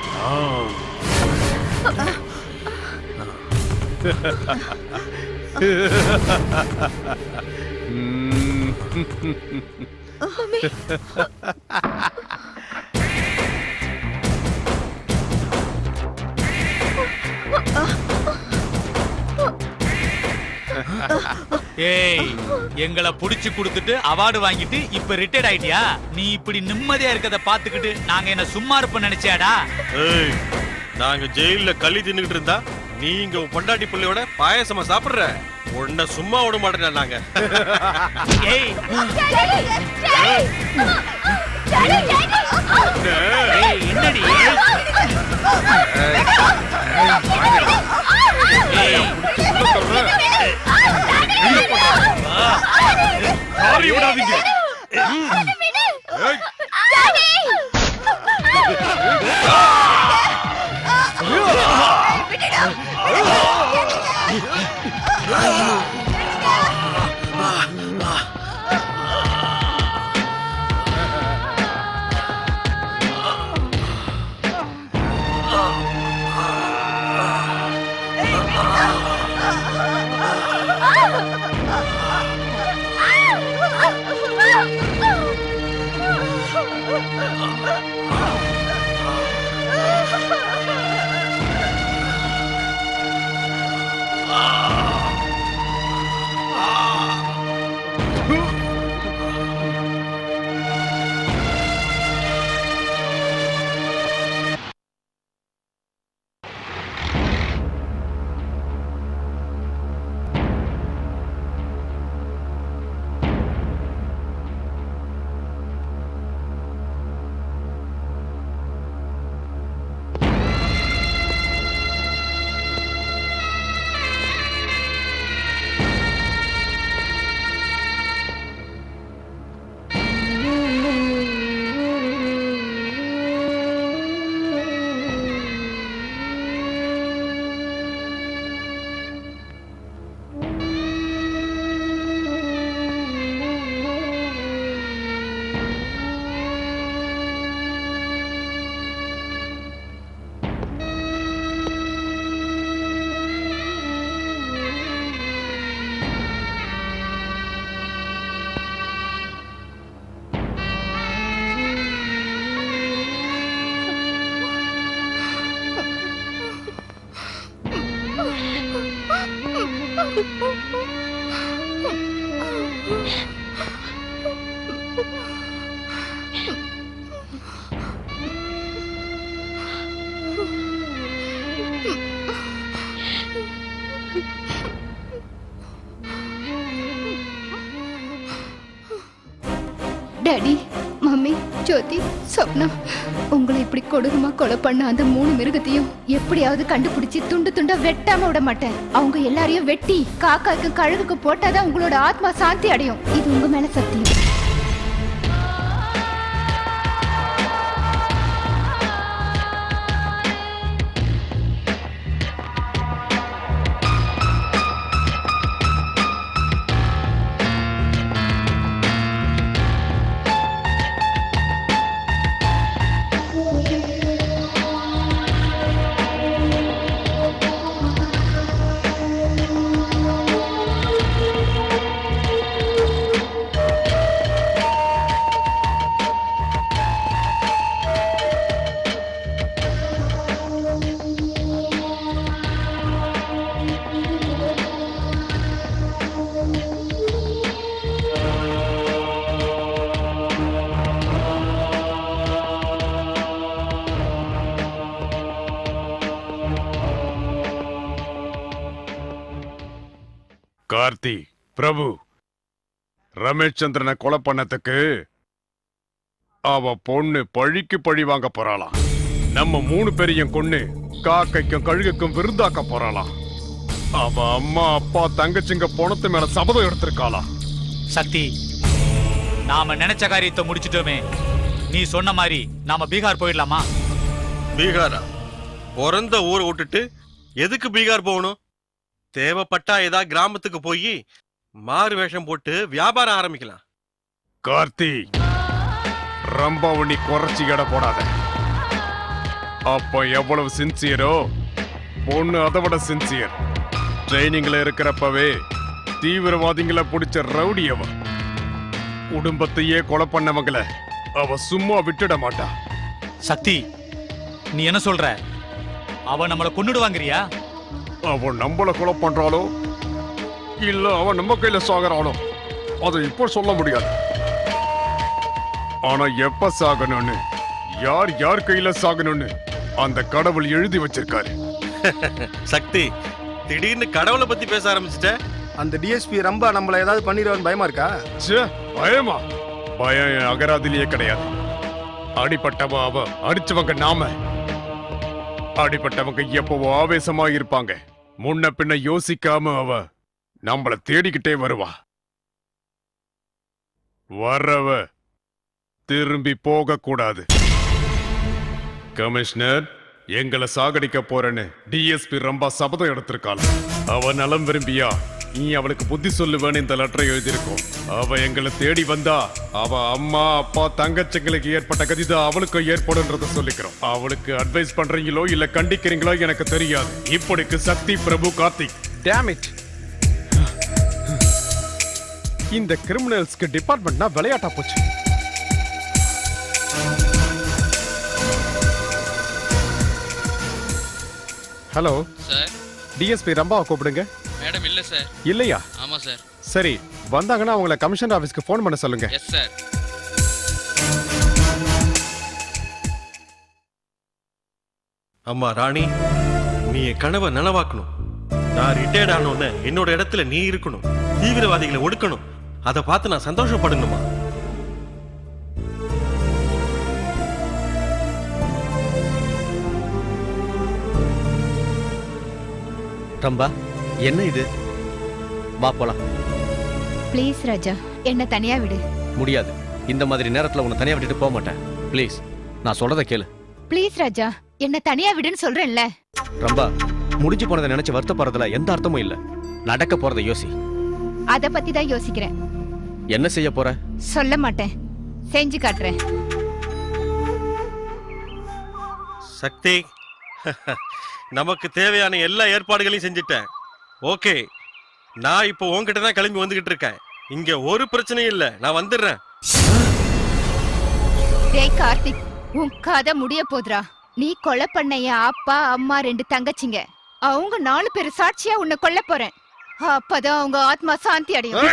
ஏய், எங்களை புடிச்சு கொடுத்துட்டு அவார்டு வாங்கிட்டு இப்ப ரிட்டையர்ட் ஆயிட்டியா? நீ இப்படி நிம்மதியா இருக்கத பாத்துக்கிட்டு நாங்க என்ன சும்மா இருப்போம் நினைச்சியாடா? ஏய், நாங்க ஜெயில களி தின்னுட்டு இருந்தா நீ இங்க உன் பொண்டாட்டி பிள்ளையோட பாயசமா சாப்பிடுற. உன்னை சும்மா விட மாட்டேன் நாங்க. ஏய், ஏய், என்னடி? ஏய், காரி விடாதீங்க. டாடி, மம்மி, ஜோதி, சொப்னா, உங்களை இப்படி கொடூரமா கொலை பண்ண அந்த 3 மிருகத்தையும் எப்படியாவது கண்டுபிடிச்சு துண்டு துண்டா வெட்டாம விட மாட்டேன். அவங்க எல்லாரையும் வெட்டி காக்காக்கு கழுகுக்கு போட்டாதான் உங்களோட ஆத்மா சாந்தி அடையும். இது உங்க மேல சத்தியம். கார்த்தி, பிரபு, ரமேஷ் சந்திரனை கொலை பண்ணதுக்கு அவ பொண்ணு பழிக்கு பழி வாங்க போறாளாம். நம்ம 3 பேரையும் கொன்னு காக்கைக்கும் கழுகுக்கும் விருந்தாக்க போறாளாம். அவ அம்மா அப்பா தங்கச்சிங்க பணத்து மேல சபதம் எடுத்திருக்காளா. சக்தி, நாம நினைச்ச காரியத்தை முடிச்சிட்டோமே. நீ சொன்ன மாதிரி நாம பீகார் போயிடலாமா? பீகாரா? பிறந்த ஊரை விட்டுட்டு எதுக்கு பீகார் போகணும்? தேவைப்பட்டா ஏதா கிராமத்துக்கு போய் மாறு வேஷம் போட்டு வியாபாரம் ஆரம்பிக்கலாம். கார்த்தி, ரொம்ப உன்னி குறைச்சி எடை போடாத. அப்ப எவ்வளவு சின்சியரோ பொண்ணு அதை விட சின்சியர். ட்ரைனிங்ல இருக்கிறப்பவே தீவிரவாதிகளை பிடிச்ச ரவுடி அவ. குடும்பத்தையே கொலை பண்ணவங்கள அவ சும்மா விட்டுட மாட்டா. சக்தி, நீ என்ன சொல்ற? அவ நம்மளை கொன்னுடுவாங்கறியா? அவன் நம்மள கொலை பண்றாளோ இல்ல அவன் நம்ம கையில சாகுறாளோ அதை இப்போ சொல்ல முடியாது. ஆனா எப்ப சாகணும்னு, யார் யார் கையில சாகணும்னு அந்த கடவுள் எழுதி வச்சிருக்காரு. சக்தி, திடீர்னு கடவுளை பத்தி பேச ஆரம்பிச்சிட்ட. அந்த டிஎஸ்பி ரொம்ப நம்மள ஏதாவது பண்ணிடுவான்னு பயமா இருக்கா? ச்சே, பயமா? பயம் என் அகராதிலேயே கிடையாது. அடிப்பட்டவ அவ, அடிச்சவங்க நாம. அடிப்பட்டவங்க எப்பவோ ஆவேசமா இருப்பாங்க. முன்ன பின்ன யோசிக்காம அவ நம்மள தேடிக்கிட்டே வருவா. வர்றவ திரும்பி போக கூடாது. கமிஷனர், எங்களை சாகடிக்க போறேன்னு டிஎஸ்பி ரொம்ப சபதம் எடுத்திருக்காள். அவ நலம் விரும்பியா நீ அவளுக்கு புத்தி சொல்லுவேன்னு இந்த லெட்டரை எழுதியிருக்கோம். அவ எங்களை தேடி வந்தா அவ அம்மா அப்பா தங்கச்சிங்களுக்கு ஏற்பட்ட கதிதான் அவளுக்கு ஏற்படும்ன்றத சொல்லிக்கிறோம். அவளுக்கு அட்வைஸ் பண்றீங்களோ இல்ல கண்டிக்கிறீங்களோ எனக்கு தெரியாது. இப்படிக்கு சக்தி, பிரபு, கார்த்திக். Damn it. இந்த கிரிமினல்ஸ்க்கு டிபார்ட்மெண்ட்னா விளையாட்டா போச்சு. ஹலோ சார், டிஎஸ்பி ரம்பாவை கூப்பிடுங்க. மேடம் இல்ல சார். இல்லையா? ஆமா சார். சரி, வந்தாங்கன்னா அவங்கள கமிஷனர் ஆபீஸ்க்கு ஃபோன் பண்ண சொல்லுங்க. Yes sir. அம்மா ராணி, நீ என் கனவை நனவாக்கணும். நான் ரிட்டையர்ட் ஆனோன்னு என்னோட இடத்துல நீ இருக்கணும். தீவிரவாதிகளை ஒடுக்கணும். அதை பார்த்து நான் சந்தோஷப்படணுமா? ரம்பா, என்ன இது? வா போலாம். ப்ளீஸ் ராஜா, என்ன தனியா விடு. முடியாது. இந்த மாதிரி நேரத்துல உன்னை தனியா விட்டுட்டு போக மாட்டேன். ப்ளீஸ், நான் சொல்றத கேளு. ப்ளீஸ் ராஜா, என்ன தனியா விடுன்னு சொல்றேன்ல. ரம்பா, முடிஞ்சு போனதை நினைச்சு வருத்தப்படுறதுல எந்த அர்த்தமும் இல்ல. நடக்க போறதை யோசி. அத பத்தி தான் யோசிக்கிறேன். என்ன செய்ய போற? சொல்ல மாட்டேன், செஞ்சு காட்டுறேன். சக்தி, நமக்கு தேவையான எல்லா ஏற்பாடுகளையும் செஞ்சுட்டேன். ஓகே, நான் இப்போ உன்கிட்ட தான் கிளம்பி வந்துகிட்டு இருக்கேன். இங்க ஒரு பிரச்சனையும் இல்ல, நான் வந்துடுறேன். டேய் கார்த்திக், உன் கதை முடிய போதுரா. நீ கொலை பண்ண என் அப்பா அம்மா 2 தங்கச்சிங்க, அவங்க 4 பேர் சாட்சியா உன்னை கொல்ல போறேன். அப்பதான் அவங்க ஆத்மா சாந்தி அடையும்.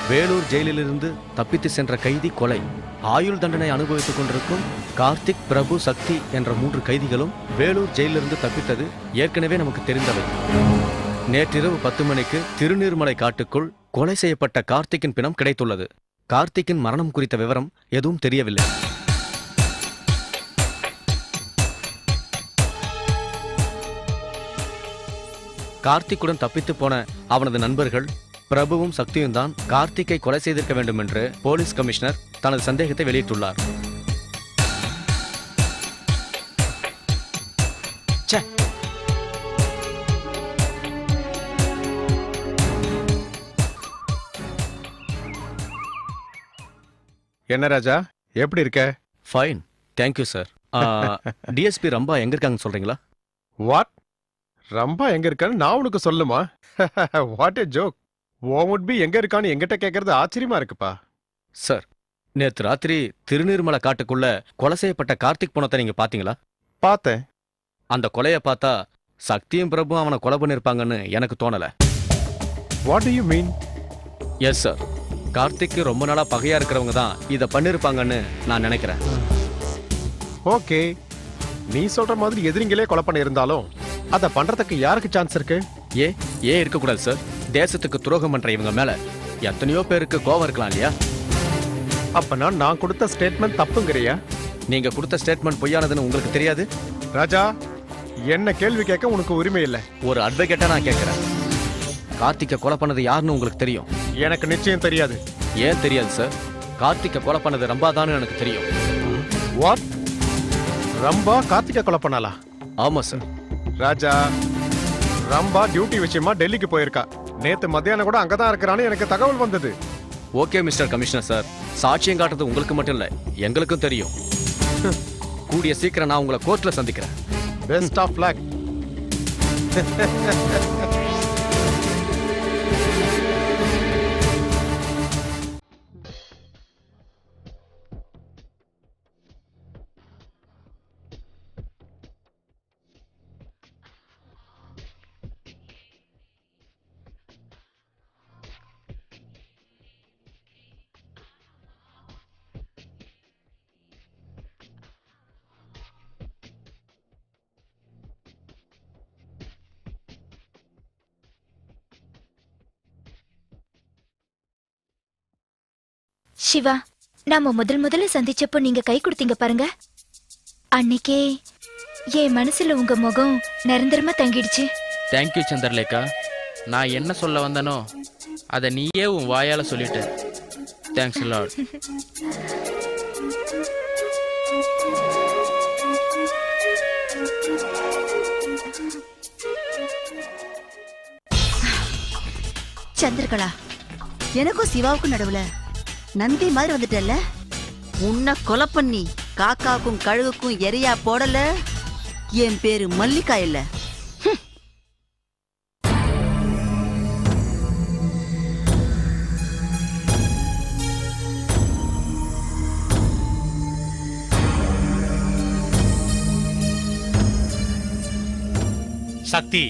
வேலூர் ஜெயிலிலிருந்து தப்பித்து சென்ற கைதி கொலை. ஆயுள் தண்டனை அனுபவித்துக் கொண்டிருக்கும் கார்த்திக், பிரபு, சக்தி என்ற 3 கைதிகளும் வேலூர் ஜெயிலிலிருந்து தப்பித்தது ஏற்கனவே நமக்கு தெரிந்தவை. நேற்றிரவு 10 மணிக்கு திருநீர்மலை காட்டுக்குள் கொலை செய்யப்பட்ட கார்த்திக்கின் பிணம் கிடைத்துள்ளது. கார்த்திக்கின் மரணம் குறித்த விவரம் எதுவும் தெரியவில்லை. கார்த்திக்குடன் தப்பித்து போன அவனது நண்பர்கள் பிரபுவும் சக்தியும் தான் கார்த்திக்கை கொலை செய்திருக்க வேண்டும் என்று போலீஸ் கமிஷனர் தனது சந்தேகத்தை வெளியிட்டுள்ளார். ச்சே. என்ன ராஜா, எப்படி இருக்க? Fine, thank you sir. DSP Rambha எங்க இருக்காங்கன்னு சொல்றீங்களா? வாட்? ரம்பா எங்க இருக்கான்னு நான் உனக்கு சொல்லுமா? What A joke. ஓமுட்பி எங்க இருக்கான்னு எங்கிட்ட கேட்கறது ஆச்சரியமா இருக்குப்பா. சார், நேத்து ராத்திரி திருநீர்மலை காட்டுக்குள்ள கொலை செய்யப்பட்ட கார்த்திக் பணத்தை நீங்க பாத்தீங்களா? பார்த்தேன். அந்த கொலையை பார்த்தா சக்தியும் பிரபுவும் அவனை கொலை பண்ணிருப்பாங்கன்னு எனக்கு தோணல. What to you mean? Yes sir, கார்த்திக்கு ரொம்ப நாளா பகையா இருக்கிறவங்க தான் இதை பண்ணிருப்பாங்கன்னு நான் நினைக்கிறேன். ஓகே, நீ சொல்ற மாதிரி எதிரிங்களே கொலை பண்ணி இருந்தாலும் அதை பண்றதுக்கு யாருக்கு சான்ஸ் இருக்கு? ஏன் இருக்கக்கூடாது சார்? தேசத்துக்கு துரோகம் பண்ற இவங்க மேல எத்தனையோ பேருக்கு கோவம் இருக்கலாம் இல்லையா? அப்பனா நான் கொடுத்த ஸ்டேட்மெண்ட் தப்புங்கறியா? நீங்க கொடுத்த ஸ்டேட்மெண்ட் பொய்யானதுன்னு உங்களுக்கு தெரியாது? ராஜா, என்ன கேள்வி கேட்க உனக்கு உரிமை இல்லை. ஒரு அட்வொகேட்டா நான் கேட்கிறேன். கார்த்திகை கொலை பண்ணது யாருன்னு உங்களுக்கு தெரியும்? எனக்கு நிச்சயம் தெரியாது. ஏன் தெரியாது சார்? கார்த்திகை கொலை பண்ணது ரம்பா தான் எனக்கு தெரியும். வாட்? ரம்பா கார்த்திகை கொலை பண்ணாலா? ஆமா சார். ராஜா, ரம்பா டியூட்டி விஷயமா டெல்லிக்கு போயிருக்கா. நேத்து மத்தியானம் கூட அங்கதான் இருக்கிறான்னு எனக்கு தகவல் வந்தது. ஓகே மிஸ்டர் கமிஷனர் சார், சாட்சியம் காட்டுறது உங்களுக்கு மட்டும் இல்ல, எங்களுக்கும் தெரியும். கூடிய சீக்கிரம் நான் உங்களை கோர்ட்ல சந்திக்கிறேன். Best of luck. சிவா, நாம முதல்ல சந்திச்சப்போ நீங்க கை கொடுத்தீங்க பாருங்க, அன்னைக்கே என் மனசுல உங்க முகம் நிரந்தரமா தங்கிடுச்சு. தேங்க்யூ சந்திரலேகா. நான் என்ன சொல்ல வந்தனோ அதை நீயே உன் வாயால சொல்லிட்ட. Thanks Lord. சந்திரகலா, எனக்கும் சிவாவுக்கும் நடுவுல நந்தி மாதிரி வந்துட்டல்ல. உன்னை கொலை பண்ணி காக்காவுக்கும் கழுகுக்கும் எரியா போடல, என் பேரு மல்லிகா இல்ல. சக்தி,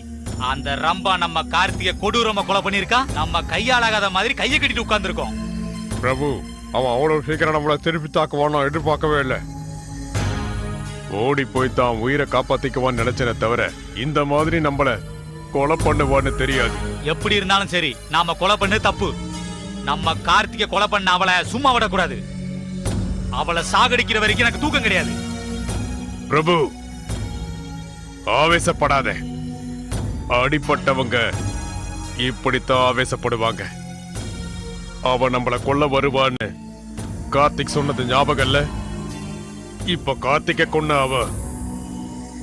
அந்த ரம்பா நம்ம கார்த்திகை கொடூரமா கொலை பண்ணிருக்கா. நம்ம கையாளாகாத மாதிரி கையை கட்டிட்டு உட்கார்ந்துருக்கோம். பிரபு, அவன் அவ்வளவு சீக்கிரம் நம்மளை திருப்பி தாக்குவானோ எதிர்பார்க்கவே இல்லை. ஓடி போய் தான் உயிரை காப்பாத்திக்குவான்னு நினைச்சனே தவிர இந்த மாதிரி நம்மள கொலை பண்ணுவான்னு தெரியாது. எப்படி இருந்தாலும் சரி, நாம கொலை பண்ணது தப்பு. நம்ம கார்த்திகை கொலை பண்ண அவளை சும்மா விடக்கூடாது. அவளை சாகடிக்கிற வரைக்கும் எனக்கு தூக்கம் கிடையாது. பிரபு, ஆவேசப்படாத. அடிப்பட்டவங்க இப்படித்தான் ஆவேசப்படுவாங்க. அவ நம்மள கொல்ல வருவான்னு கார்த்திக் சொன்னது ஞாபகம் இல்ல? இப்ப கார்த்திகை கொன்ன அவ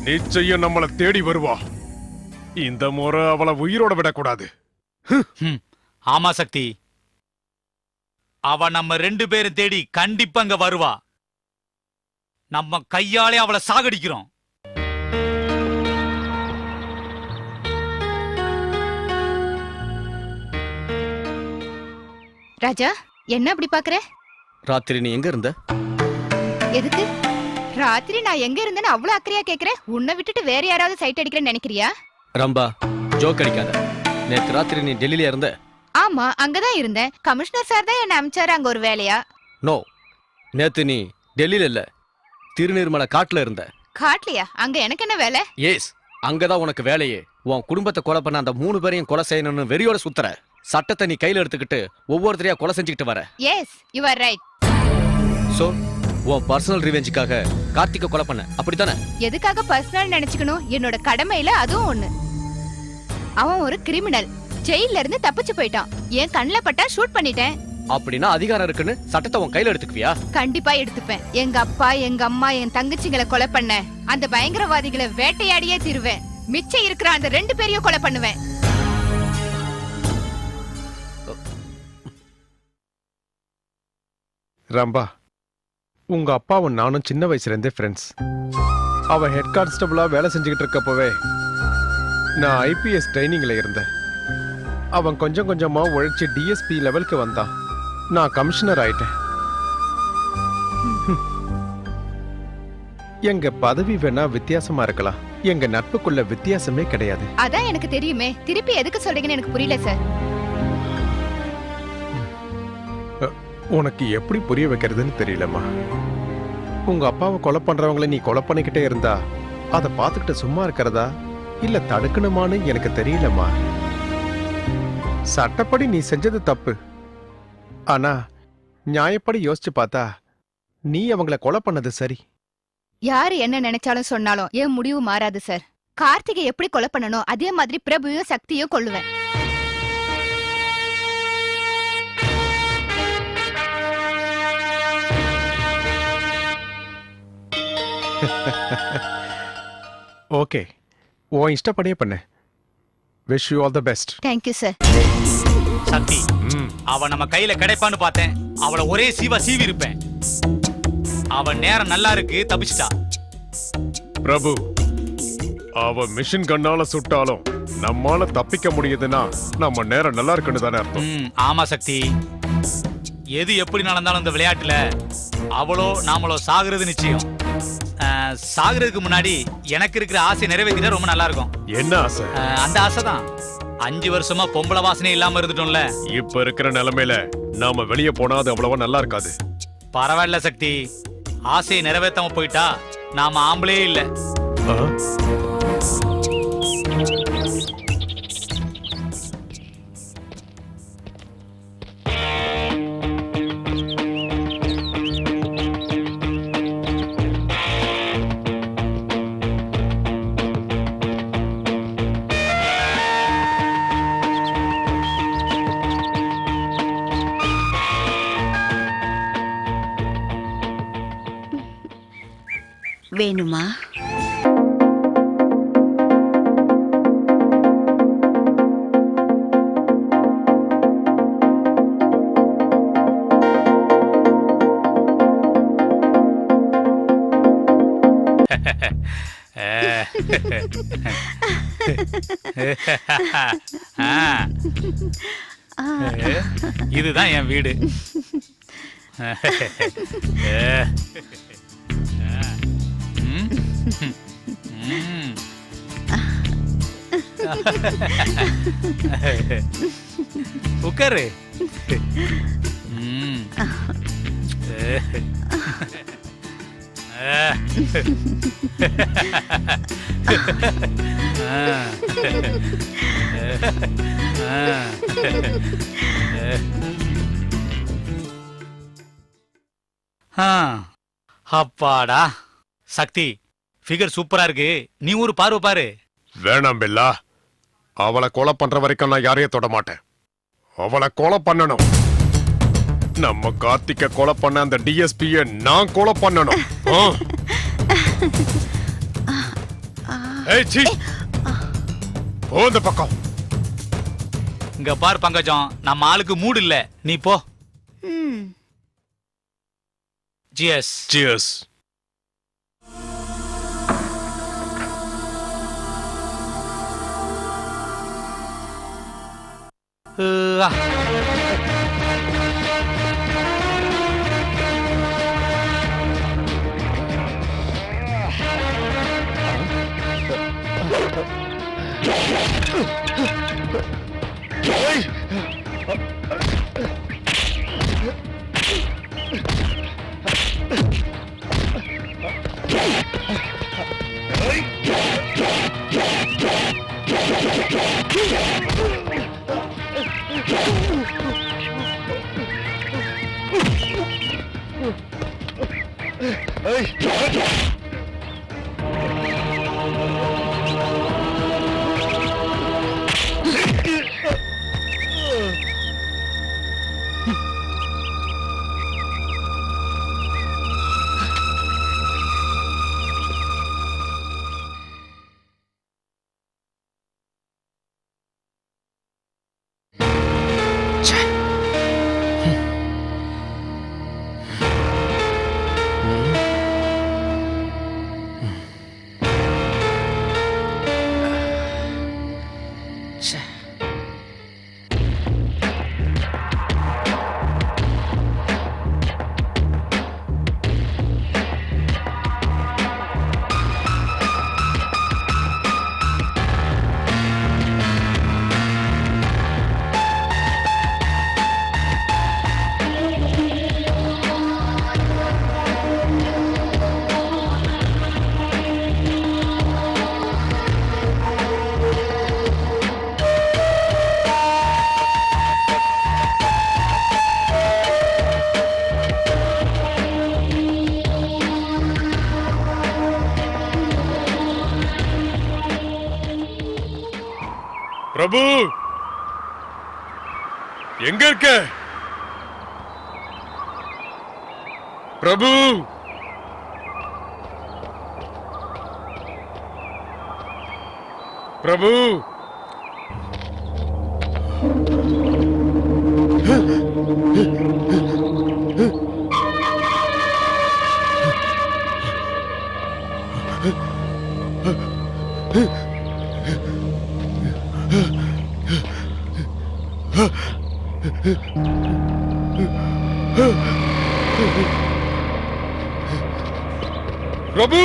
நிச்சயம் நம்மள தேடி வருவா. இந்த முறை அவளை உயிரோட விடக்கூடாது. ஆமா சக்தி, அவ நம்ம 2 பேரும் தேடி கண்டிப்பா அங்க வருவா. நம்ம கையாலே அவளை சாகடிக்கிறோம். ராஜா, என்ன அப்படி பாக்குற? ராத்திரி நீ எங்க இருந்த? எதுக்கு ராத்திரி நான் எங்க இருந்தேன்னு அவ்வளவு அக்கறையா கேக்குற? உன்னை விட்டுட்டு வேற யாராவது சைட் அடிக்கிறேன்னு நினைக்கிறியா? ரம்பா, ஜோக் அடிக்காத. நேத்து ராத்திரி நீ டெல்லியில இருந்த? ஆமா அங்கதான் இருந்தேன். கமிஷனர் சார் தான் என்ன அனுப்பிச்சாரு அங்க ஒரு வேலையா. நோ, நேத்து நீ டெல்லியில இல்ல, திருநீர்மலை காட்டுல இருந்த. காட்லியா? அங்க எனக்கு என்ன வேலை? எஸ், அங்கதான் உனக்கு வேலையே. உன் குடும்பத்தை கொலை பண்ண அந்த 3 பேரையும் கொலை செய்யணும்னு வெறியோட சுத்துற. சட்டத்தை நீ கையில எடுத்துக்கிட்டு ஒவ்வொருத்தரையா கொலை செஞ்சுக்கிட்டு வர. Yes, you are right. So உன் பர்சனல் ரிவெஞ்சுக்காக கார்த்திகை கொலை பண்ண, அப்படித்தானே? எதுக்காக பர்சனல் நினைச்சுக்கணும்? என்னோட கடமையில அதுவும் ஒண்ணு. அவன் ஒரு கிரிமினல், ஜெயில இருந்து தப்பிச்சு போயிட்டான். என் கண்ணுல பட்டா ஷூட் பண்ணிட்டேன். அப்படின்னா அதிகாரம் இருக்குன்னு சட்டத்தை உன் கையில எடுத்துக்குவியா? கண்டிப்பா எடுத்துப்பேன். எங்க அப்பா, எங்க அம்மா, என் தங்கச்சிங்களை கொலை பண்ண அந்த பயங்கரவாதிகளை வேட்டையாடியே தீருவேன். மிச்சம் இருக்கிற அந்த 2 பேரையும் கொலை பண்ணுவேன். ரம்பா, உங்க அப்பாவும் நானும் சின்ன வயசுல இருந்தே ஃப்ரெண்ட்ஸ். அவன் ஹெட் கான்ஸ்டபிளா வேலை செஞ்சுக்கிட்டு இருக்கப்பவே நான் ஐபிஎஸ் ட்ரைனிங்ல இருந்தேன். அவன் கொஞ்சம் கொஞ்சமா உழைச்சி டிஎஸ்பி லெவலுக்கு வந்தான். நான் கமிஷனர் ஆயிட்டேன். எங்க பதவி வேணா வித்தியாசமா இருக்கலாம், எங்க நட்புக்குள்ள வித்தியாசமே கிடையாது. அதான் எனக்கு தெரியுமே. திருப்பி எதுக்கு சொல்றீங்கன்னு எனக்கு புரியல சார். உனக்கு எப்படி புரிய வைக்கிறதுன்னு தெரியலம்மா. உங்க அப்பாவை கொலை பண்றவங்களை நீ கொலை பண்ணிக்கிட்டே இருந்தா அதை பார்த்துக்கிட்டு சும்மா இருக்கிறதா இல்ல தடுக்கணுமான்னு எனக்கு தெரியலம்மா. சட்டப்படி நீ செஞ்சது தப்பு. ஆனா நியாயப்படி யோசிச்சு பார்த்தா நீ அவங்கள கொலை பண்ணது சரி. யாரு என்ன நினைச்சாலும் சொன்னாலும் என் முடிவு மாறாது சார். கார்த்திகை எப்படி கொலை பண்ணணும் அதே மாதிரி பிரபுவையும் சக்தியும் கொல்லுவேன். ஓகே, உன் இஷ்டப்படியே பண்ணு. Wish you all the best. Thank you sir. Sakthi, அவ நம்ம கையில கிடைப்பான்னு பார்த்தேன். அவளை ஒரே சீவி இருப்பேன். அவன் நேரம் நல்லா இருக்கு, தப்பிச்சிட்டா. பிரபு, அவ மிஷின் கண்ணால சுட்டாலும் நம்மால தப்பிக்க முடியுதுன்னா நம்ம நேரம் நல்லா இருக்குன்னு தானே அர்த்தம். ஆமா சக்தி, எது எப்படி நடந்தாலும் இந்த விளையாட்டுல அவளோ நாமளோ சாகுறது நிச்சயம். சாகுறதுக்கு முன்னாடி எனக்கு இருக்கிற ஆசை நிறைவேற்றினா ரொம்ப நல்லா இருக்கும். என்ன ஆசை? அந்த ஆசை தான். 5 வருஷமா பொம்பளை வாசனை இல்லாம இருந்துட்டோம்ல. இப்ப இருக்கிற நிலைமையில நாம வெளியே போனா அது அவ்வளவா நல்லா இருக்காது. பரவாயில்ல சக்தி, ஆசையை நிறைவேற்றாம போயிட்டா நாம ஆம்பளே இல்ல. வேணுமா? இதுதான் என் வீடு. உட்காரு. அப்பாடா சக்தி, ஃபிகர் சூப்பரா இருக்கு. நீ ஒரு பார்வை பாரு. வேணாம் பெல்லா, அவளை கொலை பண்ற வரைக்கும் நான் யாரையும் தொட மாட்டேன். அவளை கொலை பண்ணணும். நம்ம கார்த்திகை கொலை பண்ண அந்த டிஎஸ்பியை நான் கொலை பண்ணணும். ஏய் சீ, போ இந்த பக்கம். இங்க பார் பங்கஜம், நம்ம ஆளுக்கு மூடு இல்ல, நீ போ. Cheers. Cheers. பிரபு எங்க இருக்க? பிரபு பிரபு பிரபு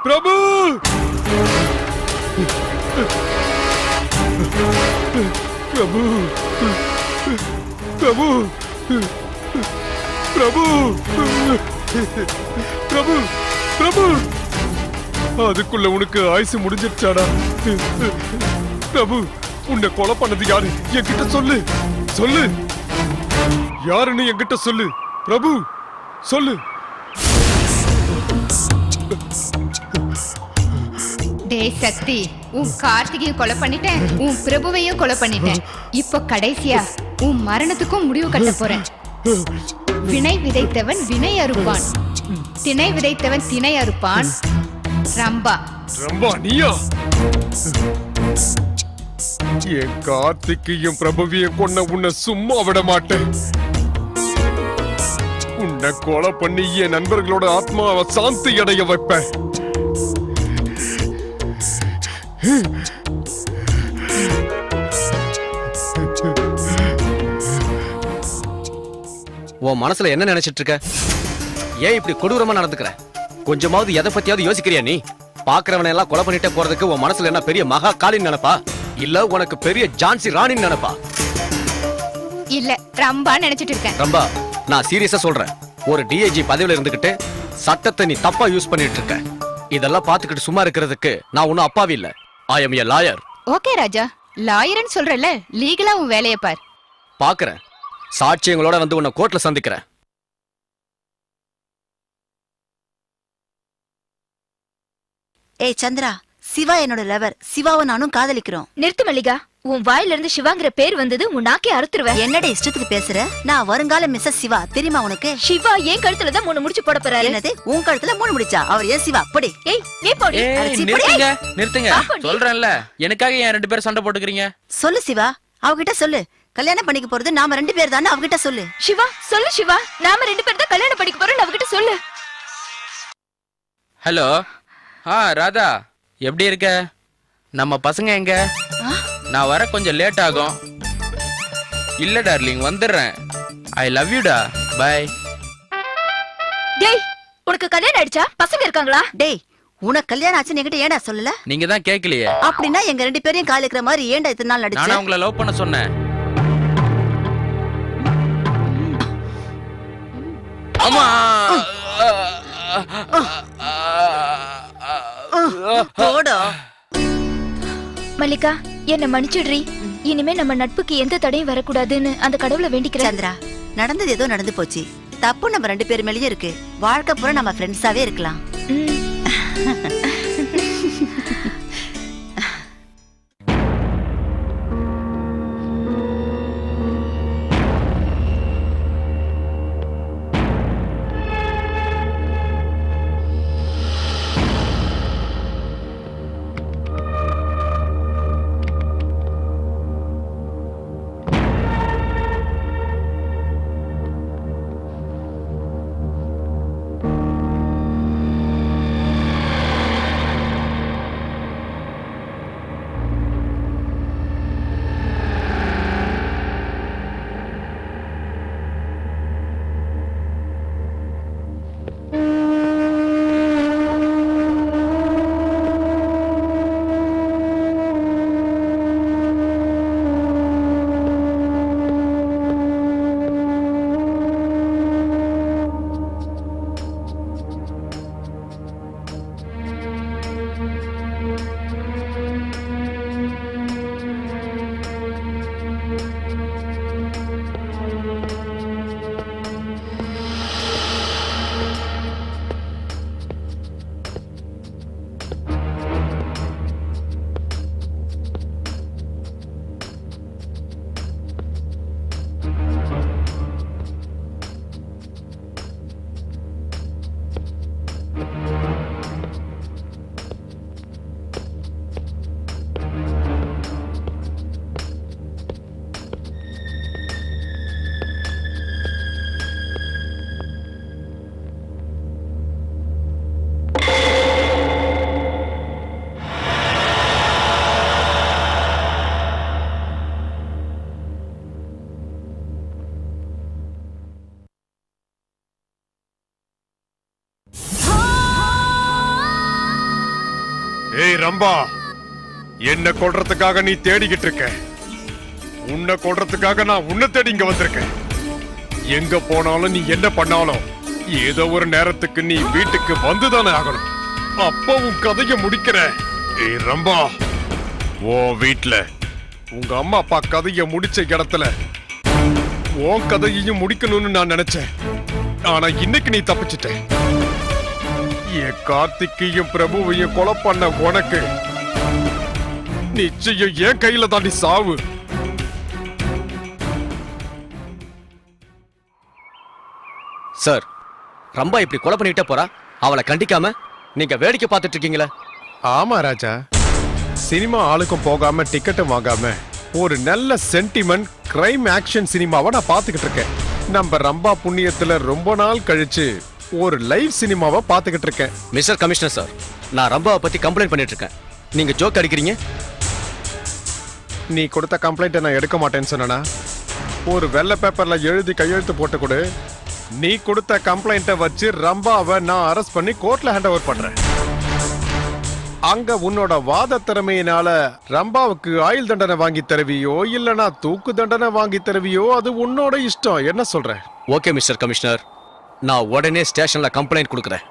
பிரபு பிரபு பிரபு பிரபு பிரபு பிரபு அதுக்குள்ள உனக்கு ஆயுசு முடிஞ்சிருச்சாடா? பிரபு உன்னை கொலை பண்ணது யாரு? என்கிட்ட சொல்லு சொல்லு, யாருன்னு என்கிட்ட சொல்லு பிரபு, சொல்லு. டேய் சக்தி, உன் கார்த்திகையும் கொலை பண்ணிட்டேன், உன் பிரபுவையும் கொலை பண்ணிட்டேன். இப்போ கடைசியா உன் மரணத்துக்கும் முடிவு கட்ட போறேன். வினை விதைத்தவன் வினை அறுப்பான், திணை விதைத்தவன் திணை அறுப்பான். ரம்பா ரம்பா நீயா? என் கார்த்திக்கையும் பிரபுவையும் கொன்ன உன்னை சும்மா விட மாட்டேன். உன்னை கொலை பண்ணி என் நண்பர்களோட ஆத்மாவை சாந்தி அடைய வைப்பேன். உன் மனசுல என்ன நினைச்சிட்டு இருக்க? ஏன் இப்படி கொடூரமா நடந்துக்கிற? கொஞ்சமாவது எதை பத்தியாவது யோசிக்கிறியா நீ? பாக்குறவனை எல்லாம் கொலை பண்ணிட்டே போறதுக்கு உன் மனசுல என்ன பெரிய மகா காளின்னு நினைப்பா, இல்ல உனக்கு பெரிய ஜான்சி ராணின்னு நினைப்பா? இல்ல ரம்பா நினைச்சிட்டு இருக்கேன். ரம்பா, நான் சீரியஸா சொல்றேன். ஒரு டிஐஜி பதவியில இருந்துகிட்டு சட்டத்தை நீ தப்பா யூஸ் பண்ணிட்டு இருக்க. இதெல்லாம் பாத்துக்கிட்டு சும்மா இருக்கிறதுக்கு நான் ஒன்னும் அப்பாவி இல்ல. I am a lawyer. Okay Raja, லாயர்னு சொல்றல, லீகலா உன் வேலையை பார். பாக்குறேன். சாட்சியங்களோட வந்து உன்னை கோர்ட்ல சந்திக்கிறேன். ஏய் சந்திரா, சிவா என்னோட லவர். சிவாவை நானும் காதலிக்கிறோம். நிறுத்து மல்லிகா, உன் வாயில இருந்து சிவாங்கிற பேர் வந்தது உன் நாக்கே அறுத்துருவேன். என்னடா இஷ்டத்துக்கு பேசுற? நான் வருங்கால மிஸ்ஸஸ் சிவா, தெரியுமா உனக்கு? சிவா ஏன் கழுத்துல தான் 3 முடிச்சு போட போறாரு. என்னது உன் கழுத்துல 3 முடிச்சா? அவர் ஏன் சிவா? போடி. ஏய் நீ போடி. ஏய், அடச்சி, நிறுத்துங்க நிறுத்துங்க. ஆப்படி. சொல்றேன்ல, எனக்காக ஏன் 2 பேரும் சண்டை போட்டுக்கிறீங்க? சொல்லு சிவா, அவகிட்ட சொல்லு. கல்யாணம் பண்ணிக்க போறது நாம 2 பேர் தானே, அவகிட்ட சொல்லு. சிவா சொல்லு சிவா, நாம 2 பேர் தான் கல்யாணம் பண்ணிக்க போறோம், அவகிட்ட சொல்லு. ஹலோ. ராதா, எப்படி இருக்க? நம்ம பசங்க எங்க? நான் வர கொஞ்சம் லேட் ஆகும். இல்ல டார்லிங், வந்துடுறேன். ஐ லவ் யூ டா. பை. டேய், உனக்கு கல்யாணம் ஆயிடுச்சா? பசங்க இருக்காங்களா? டேய், உனக்கு கல்யாணம் ஆச்சுன்னு என்கிட்ட ஏன்டா சொல்லல? நீங்க தான் கேட்கலையே. அப்படின்னா எங்க 2 பேரையும் காலிக்கிற மாதிரி ஏன்டா இத்தனை நாள் நடிச்ச? நானா உங்களை லவ் பண்ண சொன்னேன்? அம்மா. போடா. மல்லிகா, என்ன மன்னிச்சிடுறி. இனிமே நம்ம நட்புக்கு எந்த தடையும் வரக்கூடாதுன்னு அந்த கடவுளை வேண்டிக்கிறேன். சந்திரா, நடந்தது ஏதோ நடந்து போச்சு. தப்பு நம்ம 2 பேர் மேலயும் இருக்கு. வாழ்க்கை பூரா நம்ம ஃப்ரெண்ட்ஸாவே இருக்கலாம். ஏய் ரம்பா, என்ன கொல்றதுக்காக நீ தேடிக்கிட்டு இருக்க. உன்னை கொல்றதுக்காக நான் உன்னை தேடி இங்க வந்திருக்கேன். எங்க போனாலும் நீ என்ன பண்ணாலும் ஏதோ ஒரு நேரத்துக்கு நீ வீட்டுக்கு வந்துதானே ஆகணும். அப்ப உன் கதைய முடிக்கிற. ஏய் ரம்பா, ஓ வீட்ல உங்க அம்மா அப்பா கதைய முடிச்ச இடத்துல உன் கதையையும் முடிக்கணும்னு நான் நினைச்சேன். ஆனா இன்னைக்கு நீ தப்பிச்சிட்ட. என் கார்த்திக்கையும் பிரபுவையும் கொலை பண்ண உனக்கு நிச்சயம் என் கையில தாண்டி சாவு. சார், ரம்பா இப்படி கொலை பண்ணிட்டே போறா. அவளை கண்டிக்காம நீங்க வேடிக்கை பார்த்துட்டு இருக்கீங்களே. ஆமா ராஜா, சினிமா ஆளுக்கும் போகாம டிக்கெட்டும் வாங்காம ஒரு நல்ல சென்டிமெண்ட் கிரைம் ஆக்ஷன் சினிமாவை நான் பார்த்துக்கிட்டு இருக்கேன். நம்ம ரம்பா புண்ணியத்துல ரொம்ப நாள் கழிச்சு ஒரு லைவ் சினிமாவை பார்த்துக்கிட்டு இருக்கேன். மிஸ்டர் கமிஷனர் சார், நான் ரம்பாவை பத்தி கம்ப்ளைண்ட் பண்ணிட்டு இருக்கேன். நீங்க ஜோக் அடிக்கிறீங்க. நீ கொடுத்த கம்ப்ளைண்ட்டை நான் எடுக்க மாட்டேன்னு சொன்னா ஒரு வெள்ளை பேப்பர்ல எழுதி கையெழுத்து போட்டு கொடு. நீ கொடுத்த கம்ப்ளைண்ட்டை வச்சு ரம்பாவை நான் அரெஸ்ட் பண்ணி கோர்ட்ல ஹேண்ட் ஓவர் பண்றேன். அங்க உன்னோட வாத திறமையினால ரம்பாவுக்கு ஆயுள் தண்டனை வாங்கி தருவியோ இல்லனா தூக்கு தண்டனை வாங்கி தருவியோ, அது உன்னோட இஷ்டம். என்ன சொல்ற? ஓகே மிஸ்டர் கமிஷனர், நான் உடனே ஸ்டேஷன்ல கம்ப்ளைண்ட் கொடுக்குறேன்.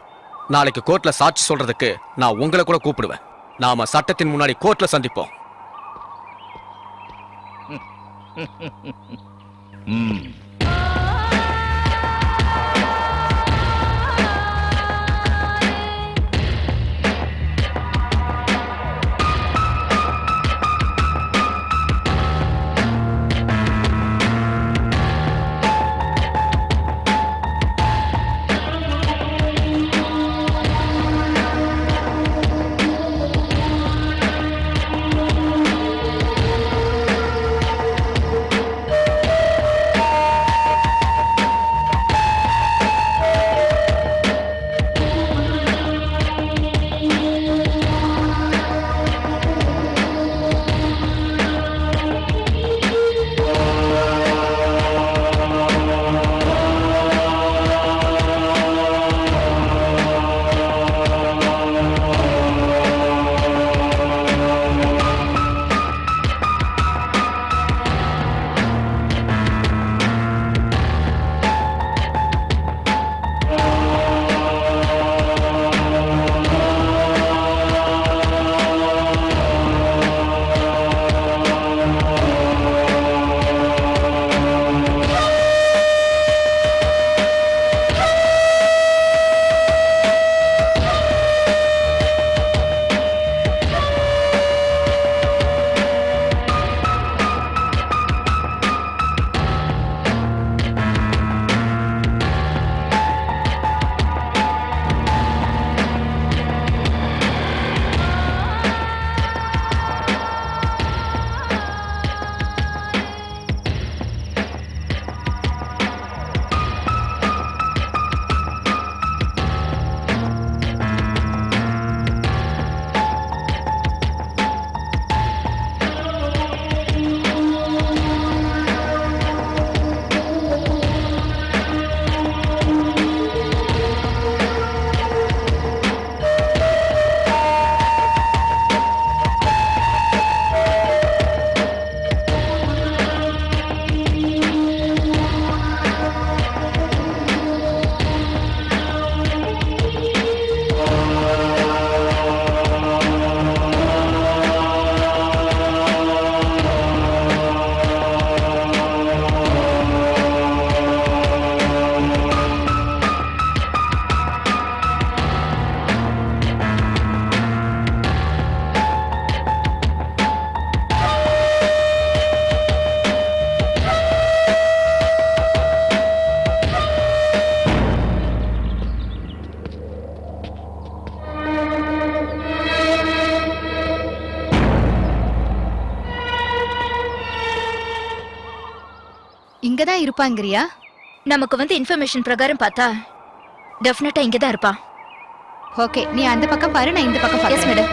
நாளைக்கு கோர்ட்ல சாட்சி சொல்றதுக்கு நான் உங்களை கூட கூப்பிடுவேன். நாம சட்டத்தின் முன்னாடி கோர்ட்ல சந்திப்போம். இங்கதான் இருப்பாங்கறியா? நமக்கு வந்து இன்ஃபர்மேஷன் பிரகாரம் பார்த்தா டெஃபினட்டா இங்க தான் இருப்பான். ஓகே, நீ அந்த பக்கம் பாரு, நான் இந்த பக்கம் Yes, madam.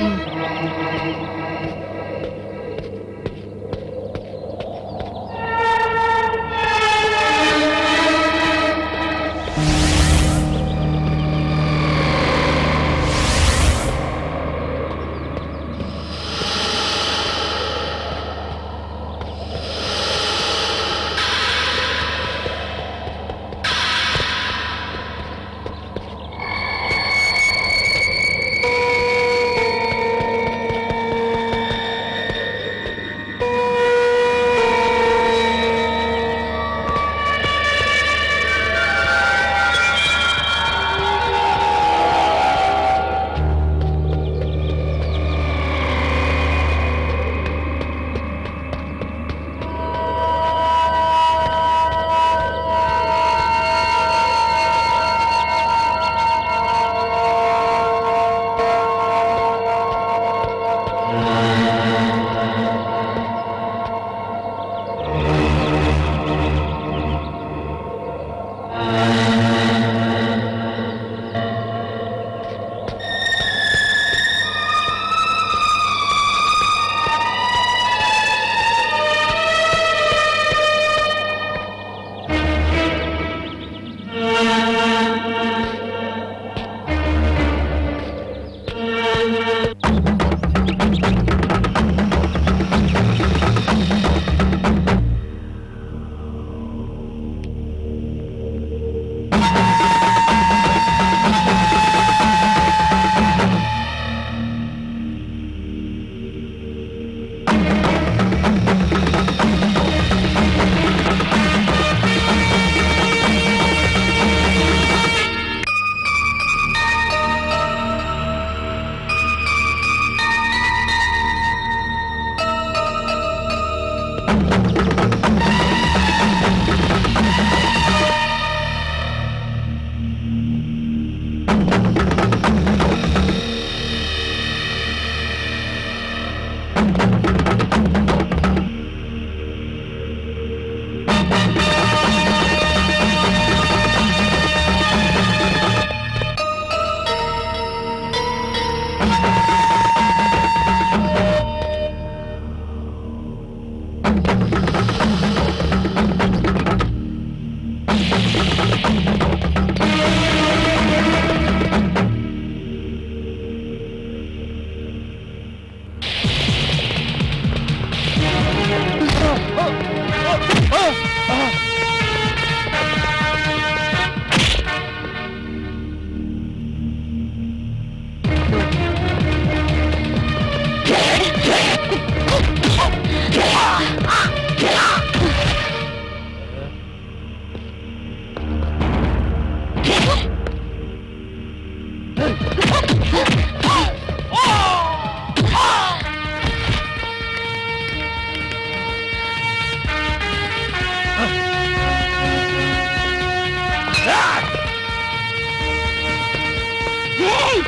ஏய்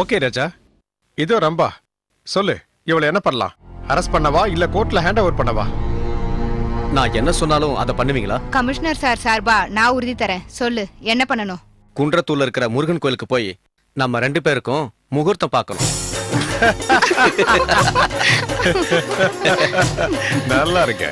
ஓகே ராஜா, இதோ ரம்பா, சொல்லு, இவளை என்ன பண்ணலாம்? அரெஸ்ட் பண்ணவா இல்ல கோர்ட்ல ஹேண்ட் ஓவர் பண்ணவா? நான் என்ன சொன்னாலும் அதை பண்ணுவீங்களா? கமிஷனர் சார் சார்பா நான் உறுதி தரேன். சொல்லு, என்ன பண்ணணும்? குன்றத்தூர்ல இருக்கிற முருகன் கோயிலுக்கு போய் நம்ம 2 பேருக்கும் முகூர்த்தம் பார்க்கணும். நல்லா இருக்க.